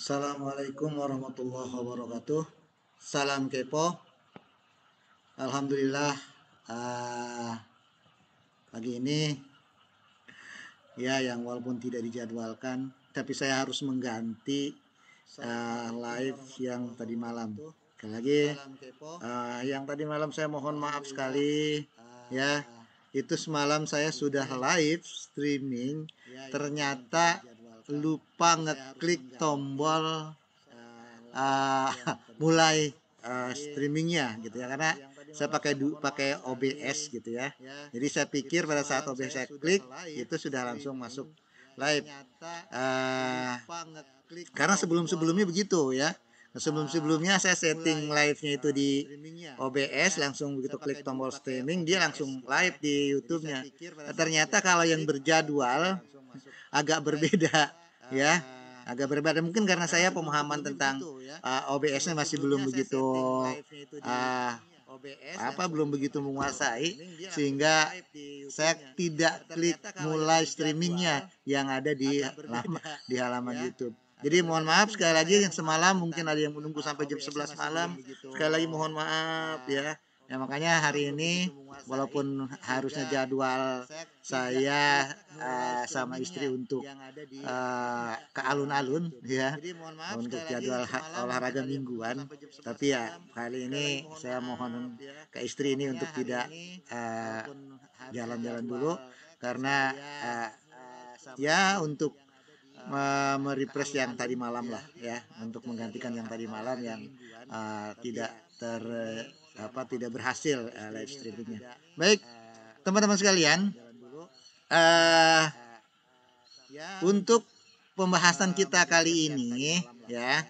Assalamualaikum warahmatullahi wabarakatuh. Salam kepo. Alhamdulillah, pagi ini ya, yang walaupun tidak dijadwalkan, tapi saya harus mengganti live yang tadi malam. Sekali lagi, yang tadi malam saya mohon maaf sekali ya. Itu semalam saya sudah live streaming, ternyata lupa ngeklik tombol mulai streamingnya gitu ya, karena saya pakai OBS gitu ya. Jadi saya pikir pada saat OBS saya klik itu sudah langsung masuk live. Karena sebelumnya begitu ya. Sebelumnya saya setting live-nya itu di OBS, langsung begitu klik tombol streaming dia langsung live di YouTube-nya. Ternyata kalau yang berjadwal agak berbeda ya, agak berbeda. Mungkin karena saya pemahaman tentang OBS-nya masih belum begitu belum begitu menguasai, sehingga saya tidak klik mulai streamingnya yang ada di halaman YouTube. Jadi mohon maaf sekali lagi, yang semalam mungkin ada yang menunggu sampai jam 11 malam. Sekali lagi mohon maaf ya. Ya makanya hari ini walaupun harusnya jadwal saya sama istri untuk ke alun-alun ya, untuk jadwal olahraga mingguan, tapi ya kali ini saya mohon ke istri ini untuk tidak jalan-jalan dulu, karena ya untuk merefresh yang tadi malam lah ya, untuk menggantikan yang tadi malam yang tidak berhasil live streamingnya. Baik teman-teman sekalian, untuk pembahasan kita kali ini ya,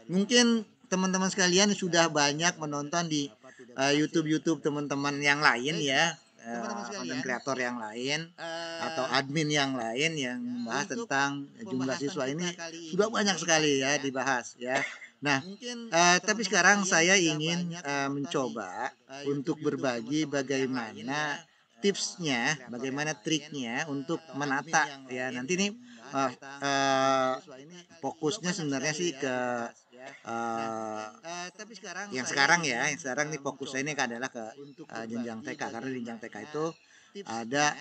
mungkin teman-teman sekalian sudah banyak menonton di YouTube teman-teman yang lain ya, konten kreator yang lain atau admin yang lain yang membahas tentang jumlah siswa ini sudah banyak sekali ya dibahas ya. Nah, tapi sekarang saya ingin mencoba untuk berbagi bagaimana tipsnya, bagaimana triknya untuk menata ya. Nanti nih fokusnya sebenarnya sih ke yang sekarang ya, yang sekarang nih fokus saya ini adalah ke jenjang TK, karena di jenjang TK itu ada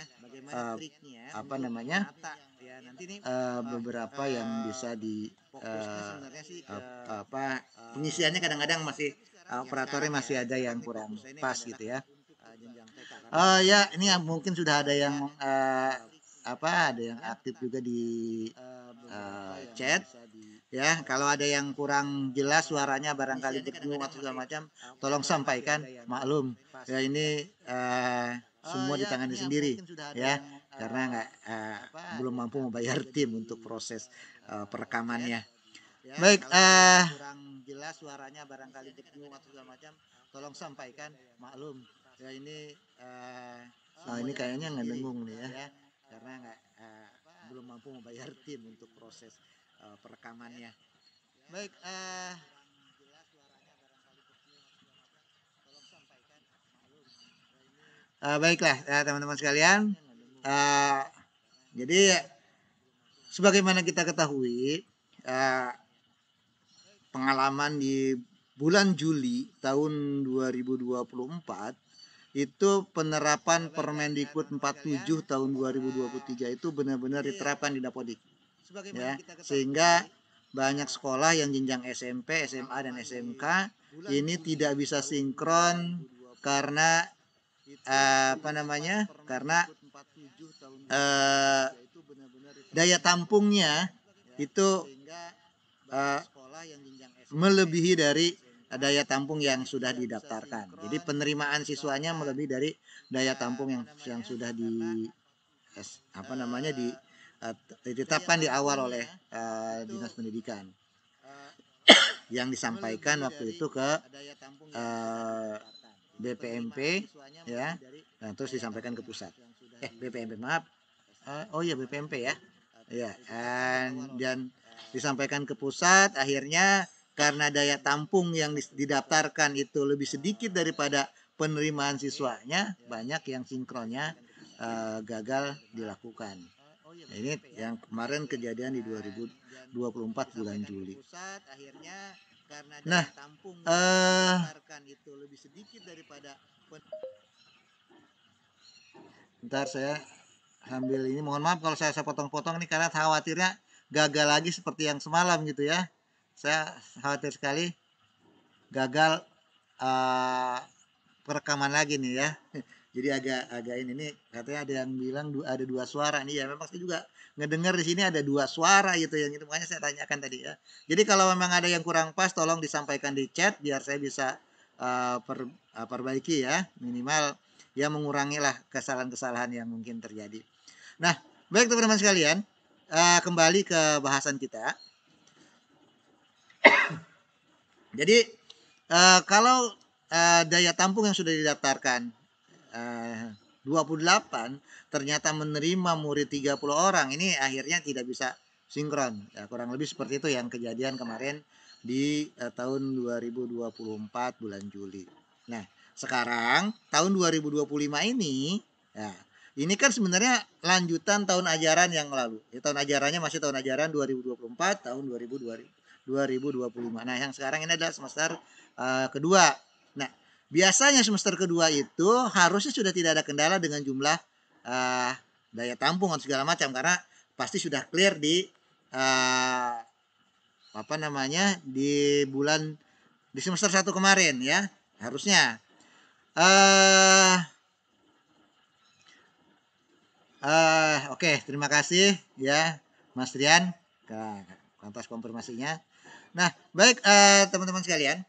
beberapa yang bisa di pengisiannya kadang-kadang masih operatornya masih ada yang kurang pas gitu ya. Ya ini mungkin sudah ada yang ada yang aktif juga di chat ya. Kalau ada yang kurang jelas suaranya, barangkali bingung atau segala macam, tolong sampaikan, maklum ya, ini semua ditangani sendiri ya, karena belum mampu membayar tim untuk proses perekamannya. Baik, kurang jelas suaranya, barangkali bingung atau segala macam, tolong sampaikan, maklum ya, ini ini kayaknya ngedengung nih ya, karena belum mampu membayar tim untuk proses perekamannya. Baik, baiklah teman-teman sekalian, jadi sebagaimana kita ketahui, pengalaman di bulan Juli tahun 2024 itu penerapan Permendikbud 47 tahun 2023 itu benar-benar diterapkan di Dapodik ya, sehingga banyak sekolah yang jenjang SMP, SMA dan SMK ini tidak bisa sinkron karena karena daya tampungnya itu melebihi dari daya tampung yang sudah didaftarkan. Jadi penerimaan siswanya melebihi dari daya tampung yang sudah ditetapkan di awal oleh Dinas Pendidikan, yang disampaikan waktu itu ke BPMP ya, dan terus disampaikan ke pusat. BPMP maaf, BPMP ya, dan disampaikan ke pusat. Akhirnya karena daya tampung yang didaftarkan itu lebih sedikit daripada penerimaan siswanya, banyak yang sinkronnya gagal dilakukan Nah, ini yang kemarin kejadian di 2024 bulan Juli. Nah, ntar saya sambil ini, mohon maaf kalau saya potong-potong nih karena khawatirnya gagal lagi seperti yang semalam gitu ya. Saya khawatir sekali gagal perekaman lagi nih ya. Jadi agak ini nih, katanya ada yang bilang ada dua suara nih ya. Memang saya juga ngedengar di sini ada dua suara gitu yang itu, makanya saya tanyakan tadi ya. Jadi kalau memang ada yang kurang pas tolong disampaikan di chat biar saya bisa perbaiki ya, minimal ya mengurangi lah kesalahan-kesalahan yang mungkin terjadi. Nah, baik teman-teman sekalian, kembali ke bahasan kita. Jadi kalau daya tampung yang sudah didaftarkan 28 ternyata menerima murid 30 orang, ini akhirnya tidak bisa sinkron. Ya, kurang lebih seperti itu yang kejadian kemarin di tahun 2024 bulan Juli. Nah, sekarang tahun 2025 ini, ya, ini kan sebenarnya lanjutan tahun ajaran yang lalu. Ya, tahun ajarannya masih tahun ajaran 2024 tahun 2025. Nah, yang sekarang ini adalah semester kedua. Nah, biasanya semester kedua itu harusnya sudah tidak ada kendala dengan jumlah daya tampung atau segala macam karena pasti sudah clear di apa namanya di semester 1 kemarin ya, harusnya. Oke, terima kasih ya Mas Rian atas konfirmasinya. Nah, baik teman-teman sekalian.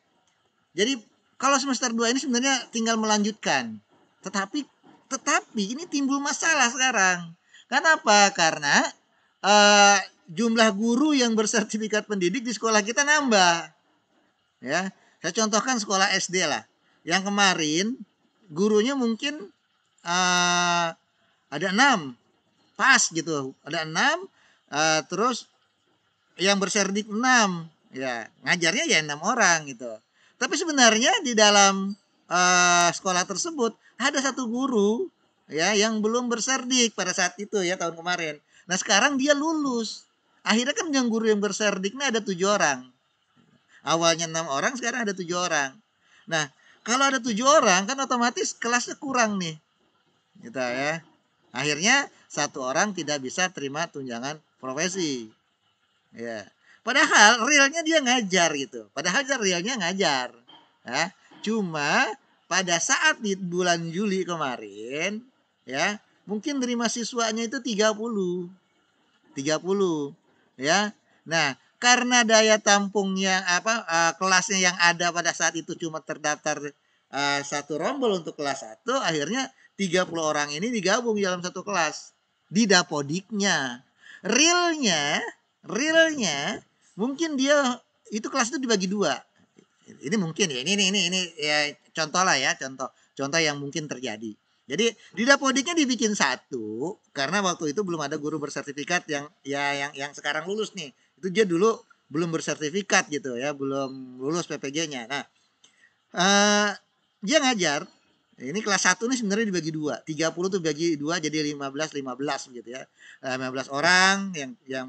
Jadi kalau semester 2 ini sebenarnya tinggal melanjutkan. Tetapi ini timbul masalah sekarang. Kenapa? Karena jumlah guru yang bersertifikat pendidik di sekolah kita nambah. Ya, saya contohkan sekolah SD lah. Yang kemarin gurunya mungkin ada 6. Pas gitu. Ada 6 terus yang berserdik 6. Ya, ngajarnya ya 6 orang gitu. Tapi sebenarnya di dalam sekolah tersebut ada satu guru ya yang belum berserdik pada saat itu ya tahun kemarin. Nah sekarang dia lulus. Akhirnya kan yang guru yang berserdiknya ada 7 orang. Awalnya 6 orang, sekarang ada 7 orang. Nah kalau ada 7 orang kan otomatis kelasnya kurang nih, gitu ya. Akhirnya satu orang tidak bisa terima tunjangan profesi. Ya. Padahal realnya dia ngajar gitu. Padahal realnya ngajar. Ya. Cuma pada saat di bulan Juli kemarin ya, mungkin terima siswanya itu 30. Ya. Nah, karena daya tampungnya kelasnya yang ada pada saat itu cuma terdaftar satu rombel untuk kelas 1, akhirnya 30 orang ini digabung dalam satu kelas di Dapodiknya. Realnya mungkin dia itu kelas itu dibagi 2. Ini mungkin ya. Ini ya contoh lah ya, contoh yang mungkin terjadi. Jadi di Dapodiknya dibikin 1 karena waktu itu belum ada guru bersertifikat yang sekarang lulus nih. Itu dia dulu belum bersertifikat gitu ya, belum lulus PPG-nya. Nah, dia ngajar. Ini kelas 1 nih sebenarnya dibagi 2. 30 tuh bagi 2 jadi 15 gitu ya. 15 orang yang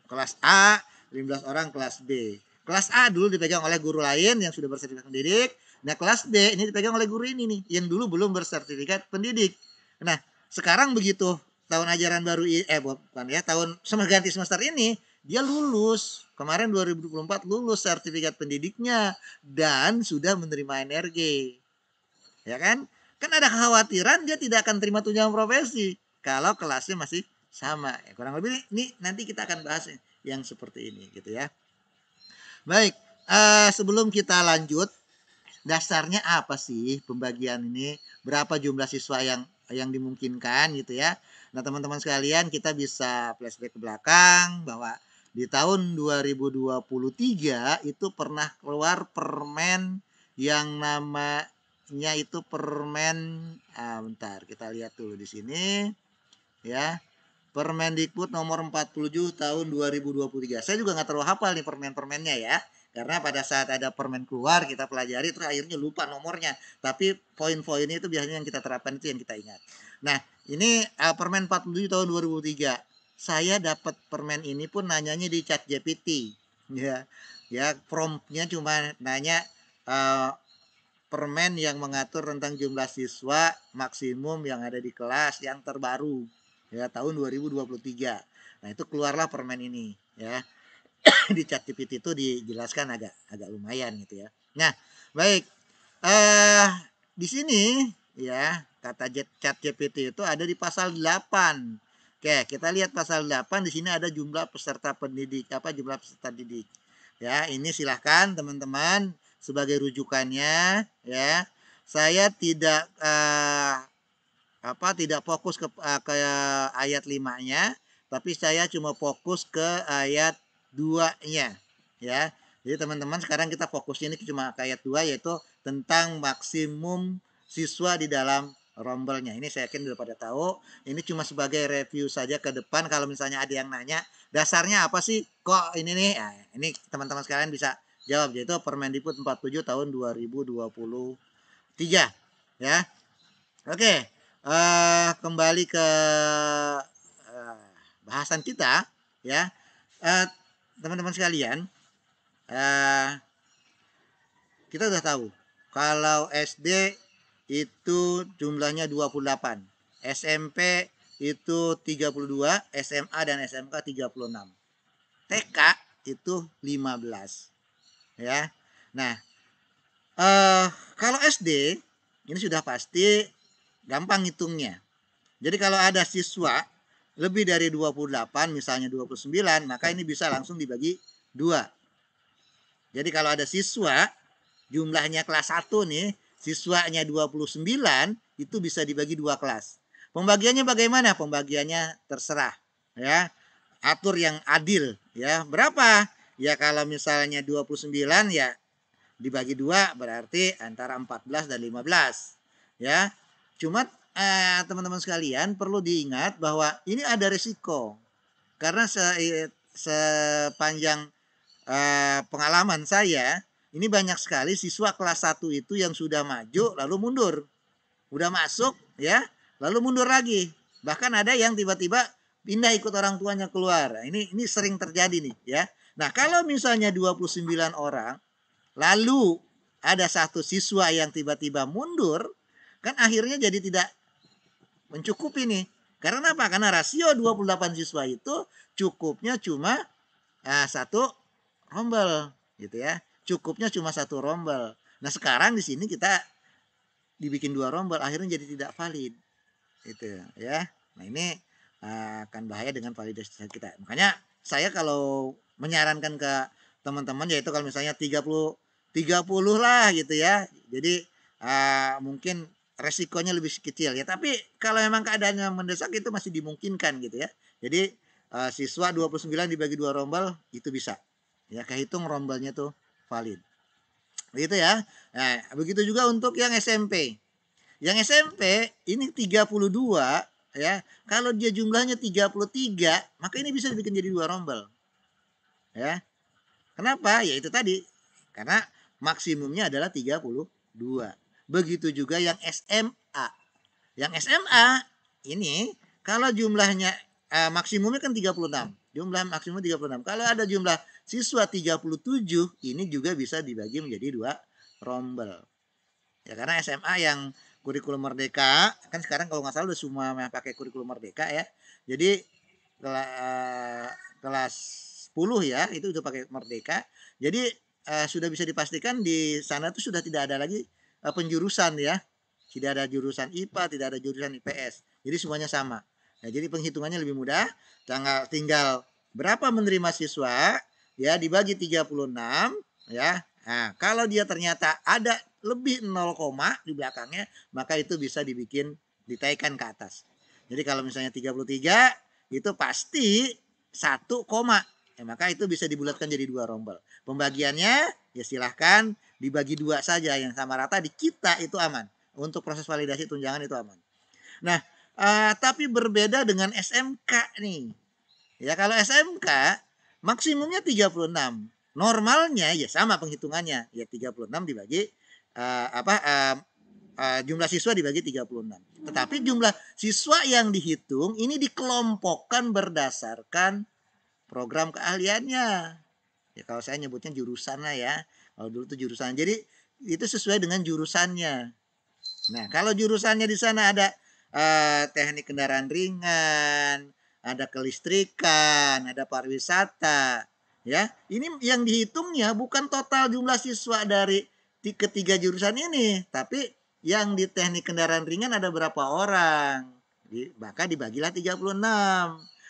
kelas A, 15 orang kelas B. Kelas A dulu dipegang oleh guru lain yang sudah bersertifikat pendidik. Nah, kelas D ini dipegang oleh guru ini nih yang dulu belum bersertifikat pendidik. Nah, sekarang begitu tahun ajaran baru bukan ya, tahun ganti semester ini dia lulus. Kemarin 2024 lulus sertifikat pendidiknya dan sudah menerima NRG. Ya kan? Kan ada kekhawatiran dia tidak akan terima tunjangan profesi kalau kelasnya masih sama. Ya, kurang lebih ini nanti kita akan bahas yang seperti ini gitu ya. Baik, sebelum kita lanjut, dasarnya apa sih pembagian ini? Berapa jumlah siswa yang dimungkinkan gitu ya? Nah, teman-teman sekalian, kita bisa flashback ke belakang bahwa di tahun 2023 itu pernah keluar permen yang namanya itu permen bentar, kita lihat dulu di sini ya. Permendikbud nomor 47 tahun 2023. Saya juga nggak terlalu hafal nih permen-permennya ya. Karena pada saat ada permen keluar kita pelajari terus akhirnya lupa nomornya. Tapi poin-poinnya itu biasanya yang kita terapkan itu yang kita ingat. Nah, ini permen 47 tahun 2003. Saya dapat permen ini pun nanyanya di ChatGPT. Ya, ya promptnya cuma nanya eh, permen yang mengatur tentang jumlah siswa maksimum yang ada di kelas yang terbaru ya tahun 2023. Nah, itu keluarlah permen ini ya. Di ChatGPT itu dijelaskan agak agak lumayan gitu ya. Nah, baik. Eh di sini ya, kata ChatGPT itu ada di pasal 8. Oke, kita lihat pasal 8 di sini ada jumlah peserta pendidik jumlah peserta didik. Ya, ini silahkan teman-teman sebagai rujukannya ya. Saya tidak fokus ke ayat 5-nya, tapi saya cuma fokus ke ayat 2-nya ya. Jadi teman-teman sekarang kita fokusnya ini cuma ke ayat 2 yaitu tentang maksimum siswa di dalam rombelnya. Ini saya yakin udah pada tahu. Ini cuma sebagai review saja ke depan kalau misalnya ada yang nanya, dasarnya apa sih kok ini nih? Nah, ini teman-teman sekalian bisa jawab yaitu Permendikbud 47 tahun 2023 ya. Oke, kembali ke uh, bahasan kita ya. Uh, Teman-teman sekalian, uh, kita udah tahu kalau SD itu jumlahnya 28, SMP itu 32, SMA dan SMK 36, TK itu 15 ya. Nah, kalau SD ini sudah pasti gampang hitungnya. Jadi kalau ada siswa lebih dari 28, misalnya 29, maka ini bisa langsung dibagi 2. Jadi kalau ada siswa jumlahnya kelas 1 nih, siswanya 29, itu bisa dibagi 2 kelas. Pembagiannya bagaimana? Pembagiannya terserah ya. Atur yang adil ya. Berapa? Ya kalau misalnya 29 ya dibagi 2 berarti antara 14 dan 15 ya. Cuma teman-teman sekalian perlu diingat bahwa ini ada risiko karena sepanjang pengalaman saya ini banyak sekali siswa kelas 1 itu yang sudah maju lalu mundur, udah masuk ya lalu mundur lagi, bahkan ada yang tiba-tiba pindah ikut orang tuanya keluar. Ini sering terjadi nih ya. Nah, kalau misalnya 29 orang lalu ada satu siswa yang tiba-tiba mundur, kan akhirnya jadi tidak mencukupi nih. Karena apa? Karena rasio 28 siswa itu cukupnya cuma satu rombel gitu ya. Cukupnya cuma satu rombel. Nah, sekarang di sini kita dibikin 2 rombel, akhirnya jadi tidak valid. Itu ya. Nah, ini akan bahaya dengan validasi kita. Makanya saya kalau menyarankan ke teman-teman yaitu kalau misalnya 30 lah gitu ya. Jadi mungkin resikonya lebih kecil ya. Tapi kalau memang keadaannya mendesak itu masih dimungkinkan gitu ya. Jadi siswa 29 dibagi 2 rombel itu bisa. Ya, kehitung rombelnya tuh valid. Begitu ya. Nah, begitu juga untuk yang SMP. Yang SMP ini 32 ya. Kalau dia jumlahnya 33, maka ini bisa dibikin jadi 2 rombel. Ya. Kenapa? Ya itu tadi. Karena maksimumnya adalah 32. Begitu juga yang SMA. Yang SMA ini kalau jumlahnya maksimumnya kan 36. Jumlah maksimum 36. Kalau ada jumlah siswa 37, ini juga bisa dibagi menjadi 2 rombel. Ya karena SMA yang kurikulum merdeka, kan sekarang kalau nggak salah udah semua pakai kurikulum merdeka ya. Jadi kelas 10 ya, itu udah pakai merdeka. Jadi sudah bisa dipastikan di sana tuh sudah tidak ada lagi penjurusan ya. Tidak ada jurusan IPA, tidak ada jurusan IPS. Jadi semuanya sama. Nah, jadi penghitungannya lebih mudah. Tinggal berapa menerima siswa ya dibagi 36 ya. Nah, kalau dia ternyata ada lebih 0, di belakangnya, maka itu bisa ditaikan ke atas. Jadi kalau misalnya 33 itu pasti 1, ya, maka itu bisa dibulatkan jadi 2 rombel. Pembagiannya ya silahkan dibagi 2 saja yang sama rata di kita itu aman. Untuk proses validasi tunjangan itu aman. Nah, tapi berbeda dengan SMK nih. Ya kalau SMK maksimumnya 36. Normalnya ya sama penghitungannya. Ya 36 dibagi jumlah siswa dibagi 36. Tetapi jumlah siswa yang dihitung ini dikelompokkan berdasarkan program keahliannya. Ya kalau saya nyebutnya jurusan lah ya. Kalau dulu itu jurusan. Jadi itu sesuai dengan jurusannya. Nah, kalau jurusannya di sana ada teknik kendaraan ringan, ada kelistrikan, ada pariwisata, ya. Ini yang dihitungnya bukan total jumlah siswa dari ketiga jurusan ini, tapi yang di teknik kendaraan ringan ada berapa orang. Maka dibagilah 36.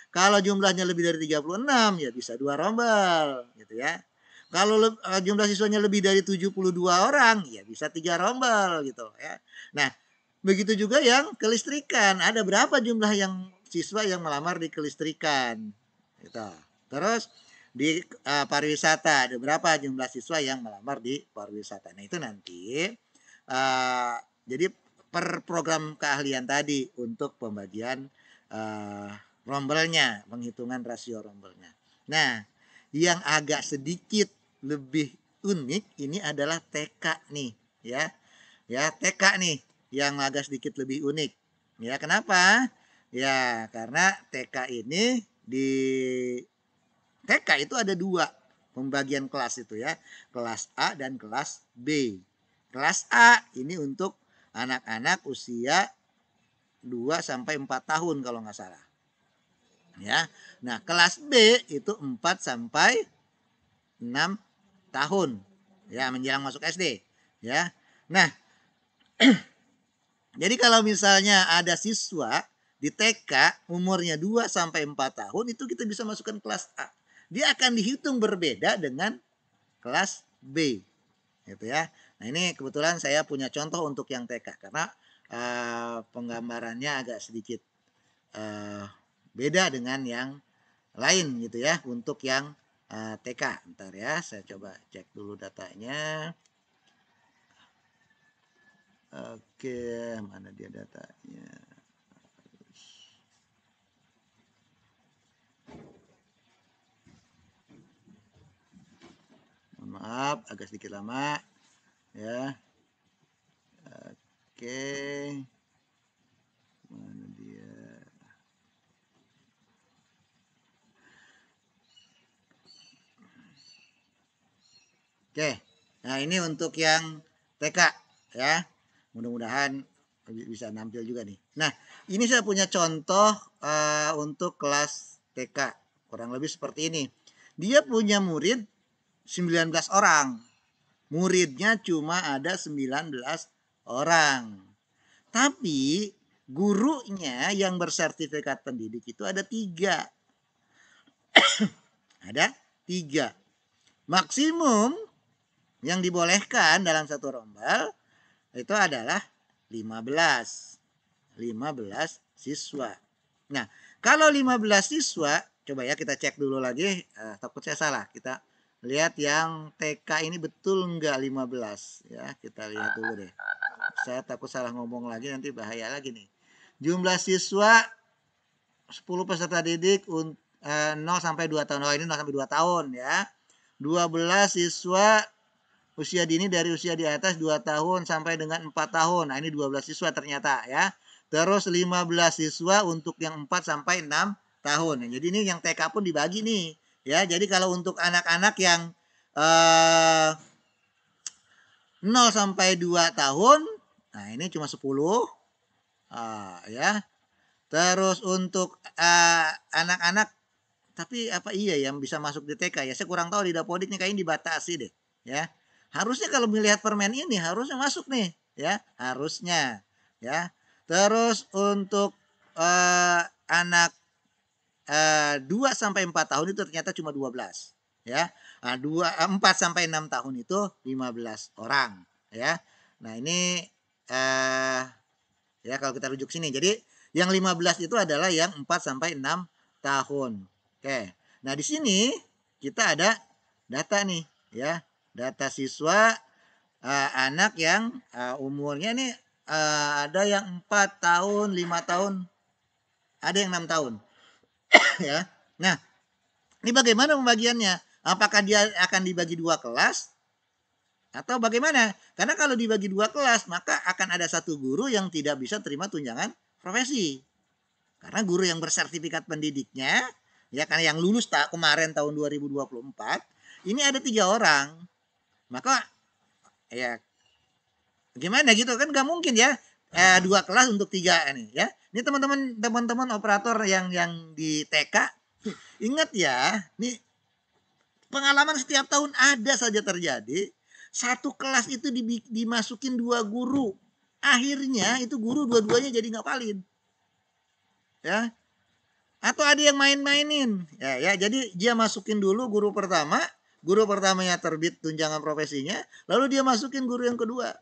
Kalau jumlahnya lebih dari 36 ya bisa 2 rombel gitu ya. Kalau jumlah siswanya lebih dari 72 orang ya bisa 3 rombel gitu ya. Nah, begitu juga yang kelistrikan. Ada berapa jumlah yang siswa yang melamar di kelistrikan? Gitu. Terus di pariwisata ada berapa jumlah siswa yang melamar di pariwisata? Nah, itu nanti jadi per program keahlian tadi untuk pembagian rombelnya, penghitungan rasio rombelnya. Nah, yang agak sedikit lebih unik ini adalah TK nih, ya. Ya, TK nih yang agak sedikit lebih unik. Ya, kenapa? Ya, karena TK ini di TK itu ada 2 pembagian kelas itu ya. Kelas A dan kelas B. Kelas A ini untuk anak-anak usia 2 sampai 4 tahun kalau nggak salah. Ya. Nah, kelas B itu 4 sampai 6 tahun. Ya, menjelang masuk SD, ya. Nah, jadi kalau misalnya ada siswa di TK umurnya 2 sampai 4 tahun itu kita bisa masukkan kelas A. Dia akan dihitung berbeda dengan kelas B. Gitu ya. Nah, ini kebetulan saya punya contoh untuk yang TK karena penggambarannya agak sedikit beda dengan yang lain gitu ya untuk yang TK. Bentar ya, saya coba cek dulu datanya. Oke, mana dia datanya? Mohon maaf, agak sedikit lama ya. Oke, mana dia? Oke, nah ini untuk yang TK ya. Mudah-mudahan bisa nampil juga nih. Nah, ini saya punya contoh untuk kelas TK. Kurang lebih seperti ini. Dia punya murid 19 orang. Muridnya cuma ada 19 orang. Tapi gurunya yang bersertifikat pendidik itu ada 3. Ada 3. Maksimum yang dibolehkan dalam satu rombel itu adalah 15. 15 siswa. Nah, kalau 15 siswa, coba ya kita cek dulu lagi, takut saya salah. Kita lihat yang TK ini betul enggak 15 ya, kita lihat dulu deh. Saya takut salah ngomong lagi nanti bahaya lagi nih. Jumlah siswa 10 peserta didik 0 sampai 2 tahun. Oh, ini 0 sampai 2 tahun ya. 12 siswa usia dini dari usia di atas 2 tahun sampai dengan 4 tahun. Nah, ini 12 siswa ternyata ya. Terus 15 siswa untuk yang 4 sampai 6 tahun. Nah, jadi ini yang TK pun dibagi nih. Ya, jadi kalau untuk anak-anak yang 0 sampai 2 tahun, nah ini cuma 10. Ya. Terus untuk anak-anak tapi apa iya yang bisa masuk di TK ya? Saya kurang tahu di Dapodik nih kayaknya dibatasi deh, ya. Harusnya kalau melihat permen ini harusnya masuk nih, ya, harusnya, ya. Terus untuk anak 2 sampai 4 tahun itu ternyata cuma 12, ya. Nah, 4 sampai 6 tahun itu 15 orang, ya. Nah, ini ya kalau kita rujuk sini. Jadi yang 15 itu adalah yang 4 sampai 6 tahun. Oke. Nah, di sini kita ada data nih, ya. Data siswa anak yang umurnya nih ada yang 4 tahun, 5 tahun, ada yang 6 tahun. Ya. Nah, ini bagaimana pembagiannya? Apakah dia akan dibagi 2 kelas Atau bagaimana? Karena kalau dibagi 2 kelas, maka akan ada satu guru yang tidak bisa terima tunjangan profesi. Karena guru yang bersertifikat pendidiknya, ya karena yang lulus kemarin tahun 2024, ini ada 3 orang. Maka ya gimana gitu kan nggak mungkin ya 2 kelas untuk 3 ini ya. Ini teman-teman operator yang di TK ingat ya, nih pengalaman setiap tahun ada saja terjadi. Satu kelas itu dimasukin 2 guru. Akhirnya itu guru dua-duanya jadi nggak valid. Ya. Atau ada yang main-mainin. Ya, jadi dia masukin dulu guru pertamanya terbit tunjangan profesinya, lalu dia masukin guru yang kedua.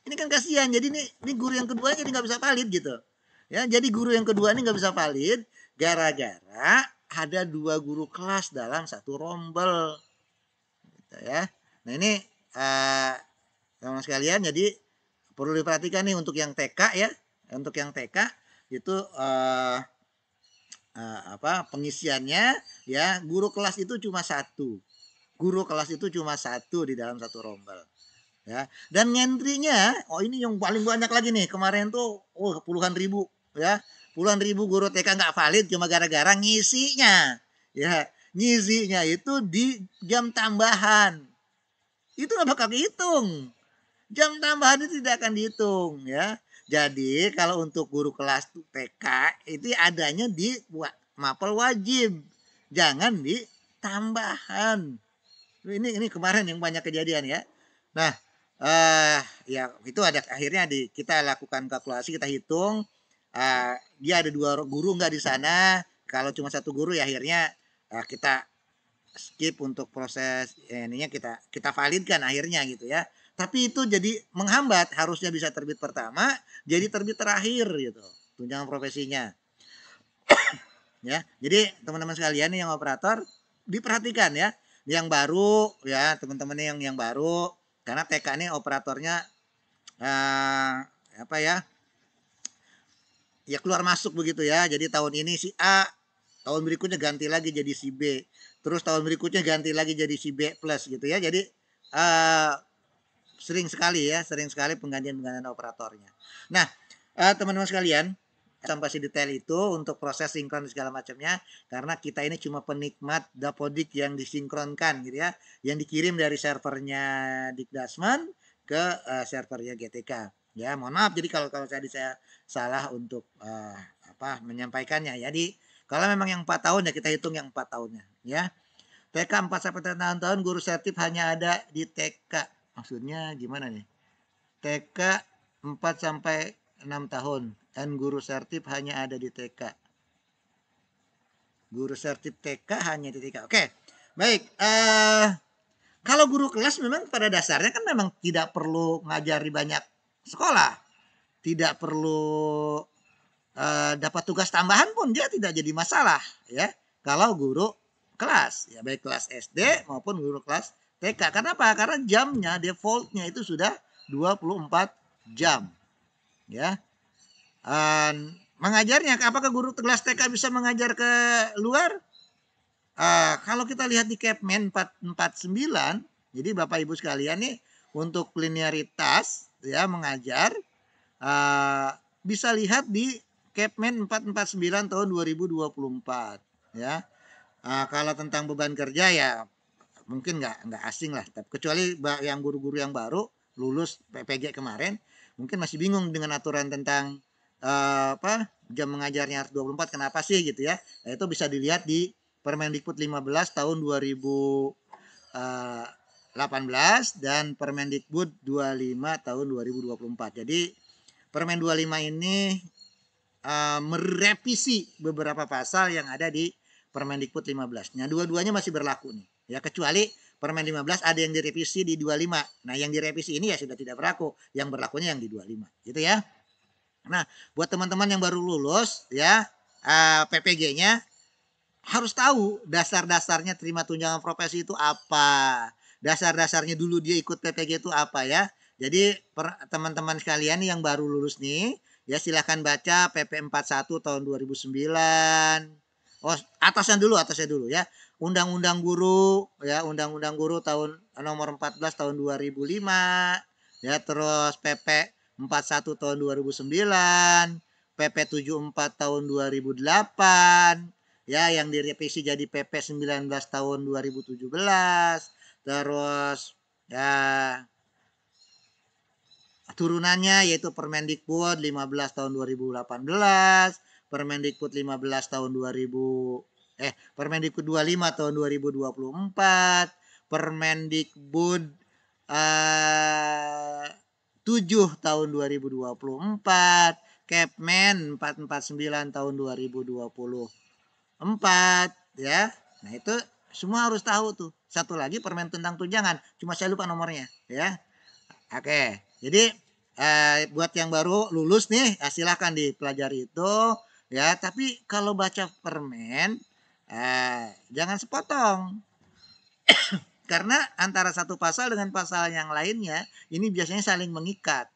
Ini kan kasihan. Jadi ini guru yang kedua jadi nggak bisa valid gitu. Ya, jadi guru yang kedua ini nggak bisa valid gara-gara ada 2 guru kelas dalam satu rombel. Gitu ya. Nah ini teman-teman sekalian, jadi perlu diperhatikan nih untuk yang TK ya. Untuk yang TK itu pengisiannya ya, guru kelas itu cuma satu. Guru kelas itu cuma satu di dalam satu rombel. Ya, dan ngentrinya, ini yang paling banyak lagi nih. Kemarin tuh puluhan ribu ya. Puluhan ribu guru TK nggak valid cuma gara-gara ngisinya. Ya, ngisinya itu di jam tambahan. Itu nggak bakal dihitung. Jam tambahan itu tidak akan dihitung ya. Jadi kalau untuk guru kelas TK itu adanya di mapel wajib. Jangan di tambahan. Ini kemarin yang banyak kejadian ya. Nah, ya itu ada akhirnya kita lakukan kalkulasi, kita hitung dia ada 2 guru nggak di sana. Kalau cuma satu guru ya akhirnya kita skip untuk proses ininya, kita validkan akhirnya gitu ya. Tapi itu jadi menghambat, harusnya bisa terbit pertama jadi terbit terakhir gitu tunjangan profesinya. Ya, jadi teman-teman sekalian yang operator diperhatikan ya, yang baru ya, teman-teman yang baru, karena TK ini operatornya ya keluar masuk begitu ya. Jadi tahun ini si A, tahun berikutnya ganti lagi jadi si B, terus tahun berikutnya ganti lagi jadi si B plus gitu ya. Jadi sering sekali penggantian operatornya. Nah, teman-teman sekalian, sampai sedetail itu untuk proses sinkron segala macamnya, karena kita ini cuma penikmat dapodik yang disinkronkan gitu ya, yang dikirim dari servernya Dikdasmen ke servernya GTK. Ya, mohon maaf jadi kalau saya salah untuk menyampaikannya. Jadi kalau memang yang 4 tahun ya kita hitung yang 4 tahunnya ya. TK 4 sampai 6 tahun guru sertif hanya ada di TK. Maksudnya gimana nih? TK 4 sampai 6 tahun dan guru sertif hanya ada di TK. Guru sertif TK hanya di TK. Oke. Baik, kalau guru kelas memang pada dasarnya kan memang tidak perlu ngajari banyak sekolah. Tidak perlu dapat tugas tambahan pun dia tidak jadi masalah ya. Kalau guru kelas ya, baik kelas SD maupun guru kelas TK. Kenapa? Karena jamnya defaultnya itu sudah 24 jam. Ya. Mengajarnya apakah guru kelas TK bisa mengajar ke luar? Kalau kita lihat di Kepmen 449, jadi Bapak Ibu sekalian nih untuk linearitas ya mengajar bisa lihat di Kepmen 449 tahun 2024 ya. Kalau tentang beban kerja ya mungkin nggak asing lah, kecuali yang guru-guru yang baru lulus PPG kemarin mungkin masih bingung dengan aturan tentang jam mengajarnya harus 24, kenapa sih gitu ya. Nah, itu bisa dilihat di Permendikbud 15 tahun 2018 dan Permendikbud 25 tahun 2024. Jadi Permen 25 ini merevisi beberapa pasal yang ada di Permendikbud 15. Nah, dua-duanya masih berlaku nih. Ya, kecuali Permen 15 ada yang direvisi di 25. Nah, yang direvisi ini ya sudah tidak berlaku. Yang berlakunya yang di 25. Gitu ya. Nah, buat teman-teman yang baru lulus ya, PPG-nya harus tahu dasar-dasarnya terima tunjangan profesi itu apa. Dasar-dasarnya dulu dia ikut PPG itu apa ya. Jadi teman-teman sekalian yang baru lulus nih, ya silakan baca PP 41 tahun 2009. Oh, atasnya dulu ya. Undang-Undang Guru ya, Undang-Undang Guru tahun nomor 14 tahun 2005 ya, terus PP 41 tahun 2009, PP 74 tahun 2008 ya, yang direvisi jadi PP 19 tahun 2017. Terus ya turunannya yaitu Permendikbud 15 tahun 2018, Permendikbud 15 tahun 2000 Permendikbud 25 tahun 2024, Permendikbud 7 tahun 2024, Kepmen 449 tahun 2024 ya. Nah, itu semua harus tahu tuh. Satu lagi Permen tentang tunjangan, cuma saya lupa nomornya ya. Oke, jadi buat yang baru lulus nih, silahkan dipelajari itu ya. Tapi kalau baca permen, jangan sepotong karena antara satu pasal dengan pasal yang lainnya ini biasanya saling mengikat.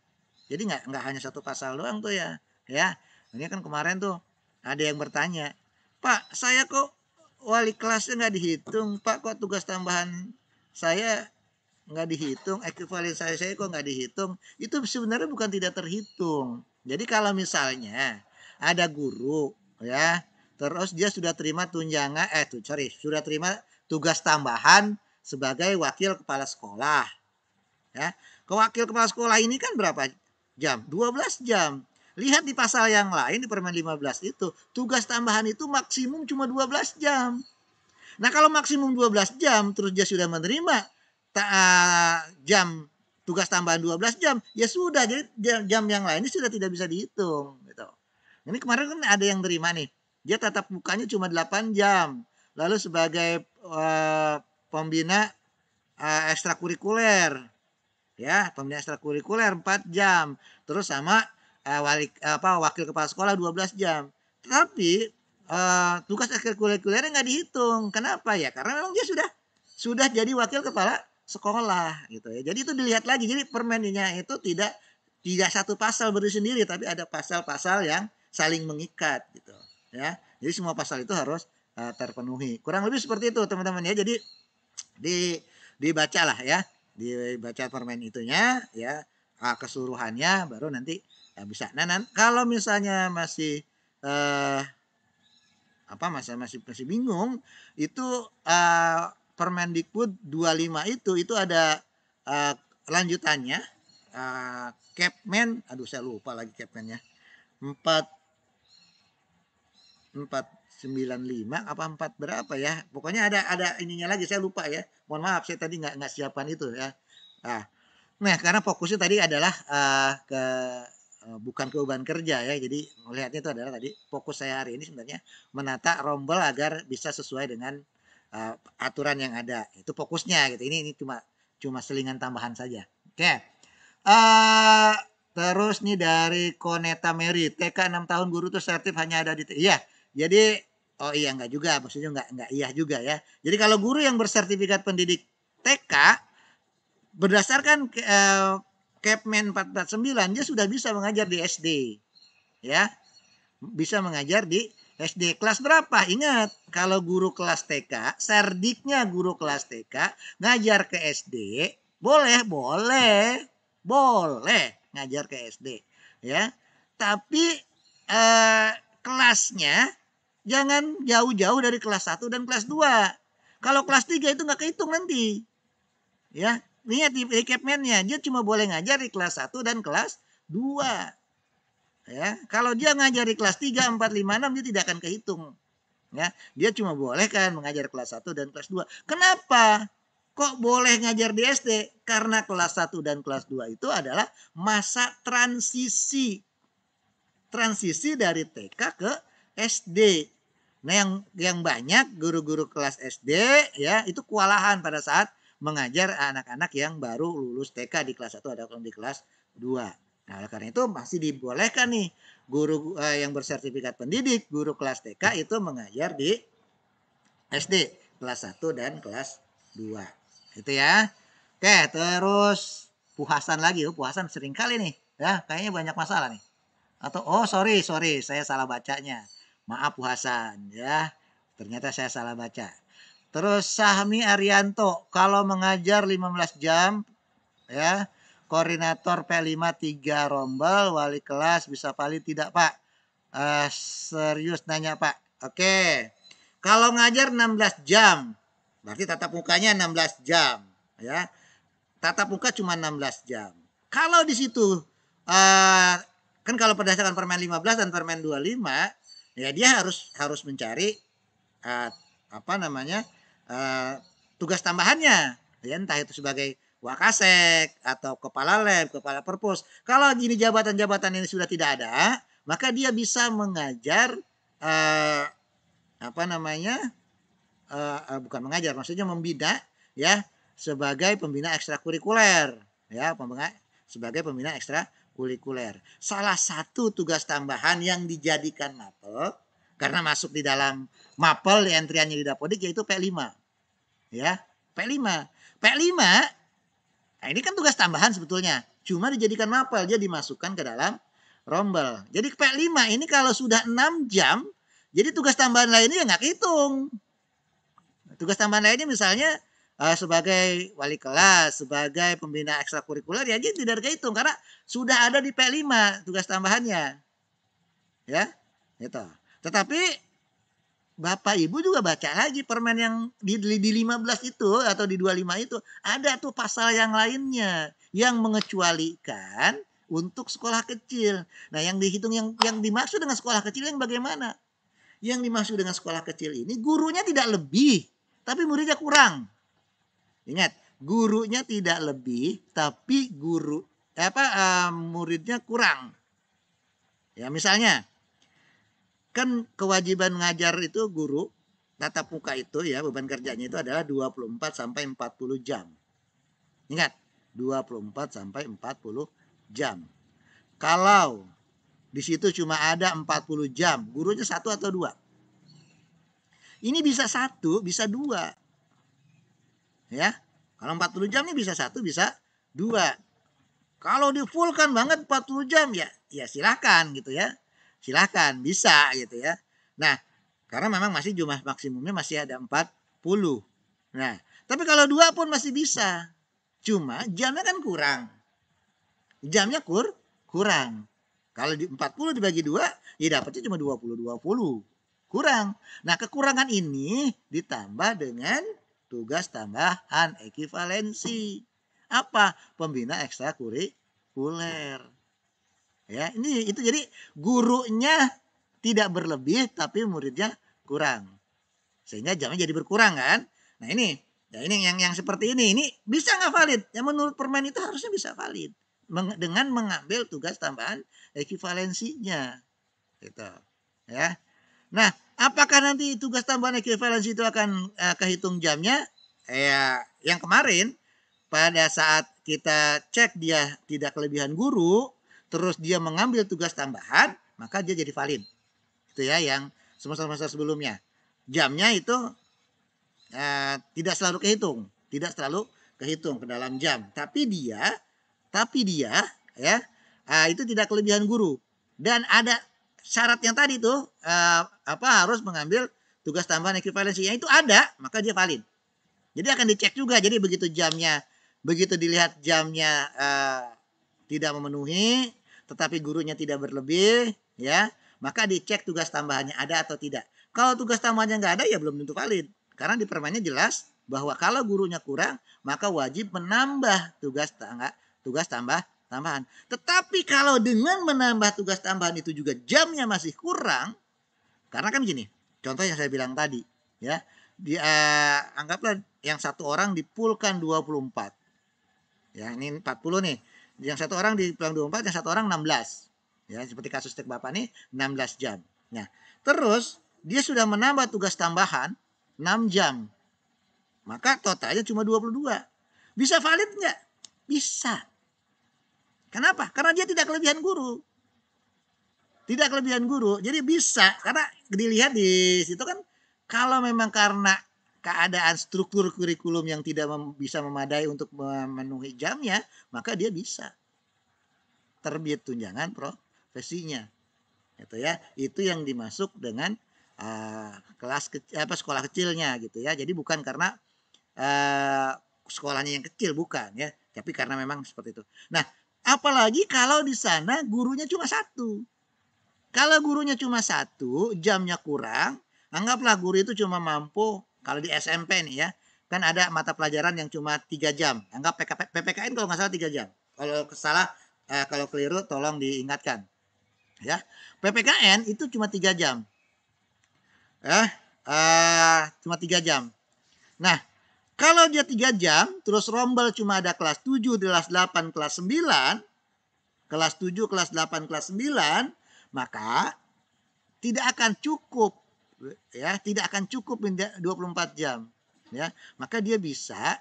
Jadi nggak hanya satu pasal doang tuh ya, ya. Ini kan kemarin tuh ada yang bertanya, Pak, saya kok wali kelasnya nggak dihitung, Pak, kok tugas tambahan saya nggak dihitung, ekuivalen saya kok nggak dihitung. Itu sebenarnya bukan tidak terhitung. Jadi kalau misalnya ada guru ya, terus dia sudah terima tunjangan sudah terima tugas tambahan sebagai wakil kepala sekolah ya. Ke wakil kepala sekolah ini kan berapa jam? 12 jam. Lihat di pasal yang lain di Permen 15 itu, tugas tambahan itu maksimum cuma 12 jam. Nah, kalau maksimum 12 jam terus dia sudah menerima jam tugas tambahan 12 jam, ya sudah, jadi jam yang lain ini sudah tidak bisa dihitung gitu. Ini kemarin kan ada yang terima nih. Dia tatap mukanya cuma 8 jam. Lalu sebagai pembina ekstrakurikuler ya, pembina ekstrakurikuler 4 jam. Terus sama wakil kepala sekolah 12 jam. Tapi tugas ekstrakurikulernya nggak dihitung. Kenapa ya? Karena memang dia sudah jadi wakil kepala sekolah gitu ya. Jadi itu dilihat lagi. Jadi permennya itu tidak satu pasal berdiri sendiri, tapi ada pasal-pasal yang saling mengikat gitu ya. Jadi semua pasal itu harus terpenuhi. Kurang lebih seperti itu teman-teman ya. Jadi dibacalah ya, dibaca permen itunya ya, keseluruhannya baru nanti ya bisa. Nah, kalau misalnya masih masih bingung, itu Permendikbud 25 itu ada lanjutannya, Kepmen, aduh saya lupa lagi Kepmennya, 495 apa 4 berapa ya, pokoknya ada ininya lagi saya lupa ya, mohon maaf saya tadi nggak siapan itu ya. Nah, karena fokusnya tadi adalah bukan ke beban kerja ya, jadi melihatnya itu adalah tadi fokus saya hari ini sebenarnya menata rombel agar bisa sesuai dengan aturan yang ada, itu fokusnya gitu. Ini cuma selingan tambahan saja. Oke. Terus nih dari Koneta Mary, TK 6 tahun guru tuh sertif hanya ada di iya. Jadi oh iya enggak juga, maksudnya enggak iya juga ya. Jadi kalau guru yang bersertifikat pendidik TK berdasarkan Kepmen 449 dia sudah bisa mengajar di SD. Ya. Bisa mengajar di SD. Kelas berapa? Ingat, kalau guru kelas TK, serdiknya guru kelas TK ngajar ke SD, boleh ngajar ke SD, ya. Tapi kelasnya jangan jauh-jauh dari kelas 1 dan kelas 2. Kalau kelas 3 itu nggak kehitung nanti. Ya, lihat di Kepmennya, dia cuma boleh ngajar di kelas 1 dan kelas 2. Ya, kalau dia ngajar di kelas 3, 4, 5, 6 dia tidak akan kehitung. Ya, dia cuma boleh kan mengajar kelas 1 dan kelas 2. Kenapa? Kok boleh ngajar di SD? Karena kelas 1 dan kelas 2 itu adalah masa transisi. Transisi dari TK ke SD. Nah, yang banyak guru-guru kelas SD ya, itu kewalahan pada saat mengajar anak-anak yang baru lulus TK di kelas 1 atau di kelas 2. Nah, oleh karena itu masih dibolehkan nih guru yang bersertifikat pendidik, guru kelas TK itu mengajar di SD kelas 1 dan kelas 2. Gitu ya. Oke, terus puhasan lagi. Puhasan sering kali nih. Ya, kayaknya banyak masalah nih. Atau sorry, saya salah bacanya. Maaf puhasan ya. Ternyata saya salah baca. Terus Sahmi Arianto, kalau mengajar 15 jam ya, koordinator P5 3 rombel, wali kelas bisa valid tidak Pak? Serius nanya Pak. Oke. Kalau ngajar 16 jam, berarti tatap mukanya 16 jam ya. Tatap muka cuma 16 jam. Kalau di situ kan kalau berdasarkan Permen 15 dan Permen 25 ya dia harus mencari uh, apa namanya uh, tugas tambahannya ya, entah itu sebagai wakasek atau kepala lab, kepala perpus. Kalau gini jabatan-jabatan ini sudah tidak ada, maka dia bisa mengajar uh, apa namanya bukan mengajar, maksudnya membina ya sebagai pembina ekstrakurikuler ya, sebagai pembina ekstrakurikuler. Salah satu tugas tambahan yang dijadikan mapel karena masuk di dalam mapel di entriannya di Dapodik yaitu P5 ya, P5. P5 nah ini kan tugas tambahan sebetulnya, cuma dijadikan mapel, dia dimasukkan ke dalam rombel. Jadi P5 ini kalau sudah 6 jam, jadi tugas tambahan lainnya nggak hitung. Tugas tambahan lainnya misalnya sebagai wali kelas, sebagai pembina ekstrakurikuler ya dia tidak kehitung karena sudah ada di P5 tugas tambahannya. Ya, gitu. Tetapi Bapak Ibu juga baca lagi permen yang di 15 itu atau di 25 itu ada tuh pasal yang lainnya yang mengecualikan untuk sekolah kecil. Nah, yang dihitung yang dimaksud dengan sekolah kecil yang bagaimana? Yang dimaksud dengan sekolah kecil ini gurunya tidak lebih, tapi muridnya kurang. Ingat, gurunya tidak lebih, tapi muridnya kurang. Ya, misalnya kan kewajiban ngajar itu guru tatap muka itu ya, beban kerjanya itu adalah 24 sampai 40 jam. Ingat, 24 sampai 40 jam. Kalau di situ cuma ada 40 jam, gurunya satu atau dua. Ini bisa satu, bisa dua. Ya, kalau 40 jam ini bisa satu, bisa dua. Kalau di full kan banget 40 jam ya silakan gitu ya. Silakan, bisa gitu ya. Nah, karena memang masih jumlah maksimumnya masih ada 40. Nah, tapi kalau dua pun masih bisa. Cuma jamnya kan kurang. Jamnya kurang. Kalau di 40 dibagi dua, ya dapatnya cuma 20. Kurang. Nah, kekurangan ini ditambah dengan tugas tambahan ekivalensi. Apa? Pembina ekstrakurikuler. Ya, ini itu jadi gurunya tidak berlebih tapi muridnya kurang. Sehingga jamnya jadi berkurang kan? Nah, ini yang seperti ini bisa nggak valid? Yang menurut permen itu harusnya bisa valid dengan mengambil tugas tambahan ekivalensinya. Gitu. Ya. Nah, apakah nanti tugas tambahan ekivalensi itu akan kehitung jamnya? Ya, yang kemarin pada saat kita cek dia tidak kelebihan guru, terus dia mengambil tugas tambahan, maka dia jadi valid. Itu ya yang semester-semester sebelumnya. Jamnya itu tidak selalu kehitung ke dalam jam. Tapi dia ya itu tidak kelebihan guru. Dan ada syarat yang tadi tuh harus mengambil tugas tambahan ekivalensinya itu ada, maka dia valid. Jadi akan dicek juga. Jadi begitu dilihat jamnya tidak memenuhi, tetapi gurunya tidak berlebih, ya, maka dicek tugas tambahannya ada atau tidak. Kalau tugas tambahannya nggak ada, ya belum tentu valid. Karena di permennya jelas bahwa kalau gurunya kurang, maka wajib menambah tugas tambahan. Tetapi kalau dengan menambah tugas tambahan itu juga jamnya masih kurang, karena kan gini, contoh yang saya bilang tadi, ya, anggaplah yang satu orang dipulkan 24. Ya, ini 40 nih. Yang satu orang dipulkan 24, yang satu orang 16. Ya, seperti kasus tek Bapak nih 16 jam. Nah, terus dia sudah menambah tugas tambahan 6 jam. Maka totalnya cuma 22. Bisa valid nggak? Bisa. Kenapa? Karena dia tidak kelebihan guru. Tidak kelebihan guru. Jadi bisa. Karena dilihat di situ kan kalau memang karena keadaan struktur kurikulum yang tidak bisa memadai untuk memenuhi jamnya, maka dia bisa terbit tunjangan profesinya. Itu ya, itu yang dimasuk dengan sekolah kecilnya gitu ya. Jadi bukan karena sekolahnya yang kecil, bukan ya, tapi karena memang seperti itu. Nah, apalagi kalau di sana gurunya cuma satu. Kalau gurunya cuma satu, jamnya kurang, anggaplah guru itu cuma mampu, kalau di SMP nih ya, kan ada mata pelajaran yang cuma 3 jam. Anggap PPKN kalau nggak salah 3 jam. Kalau salah, kalau keliru tolong diingatkan. Ya, PPKN itu cuma 3 jam. Cuma 3 jam. Nah, kalau dia 3 jam, terus rombel cuma ada kelas 7, kelas 8, kelas 9, kelas 7, kelas 8, kelas 9, maka tidak akan cukup ya, tidak akan cukup 24 jam ya. Maka dia bisa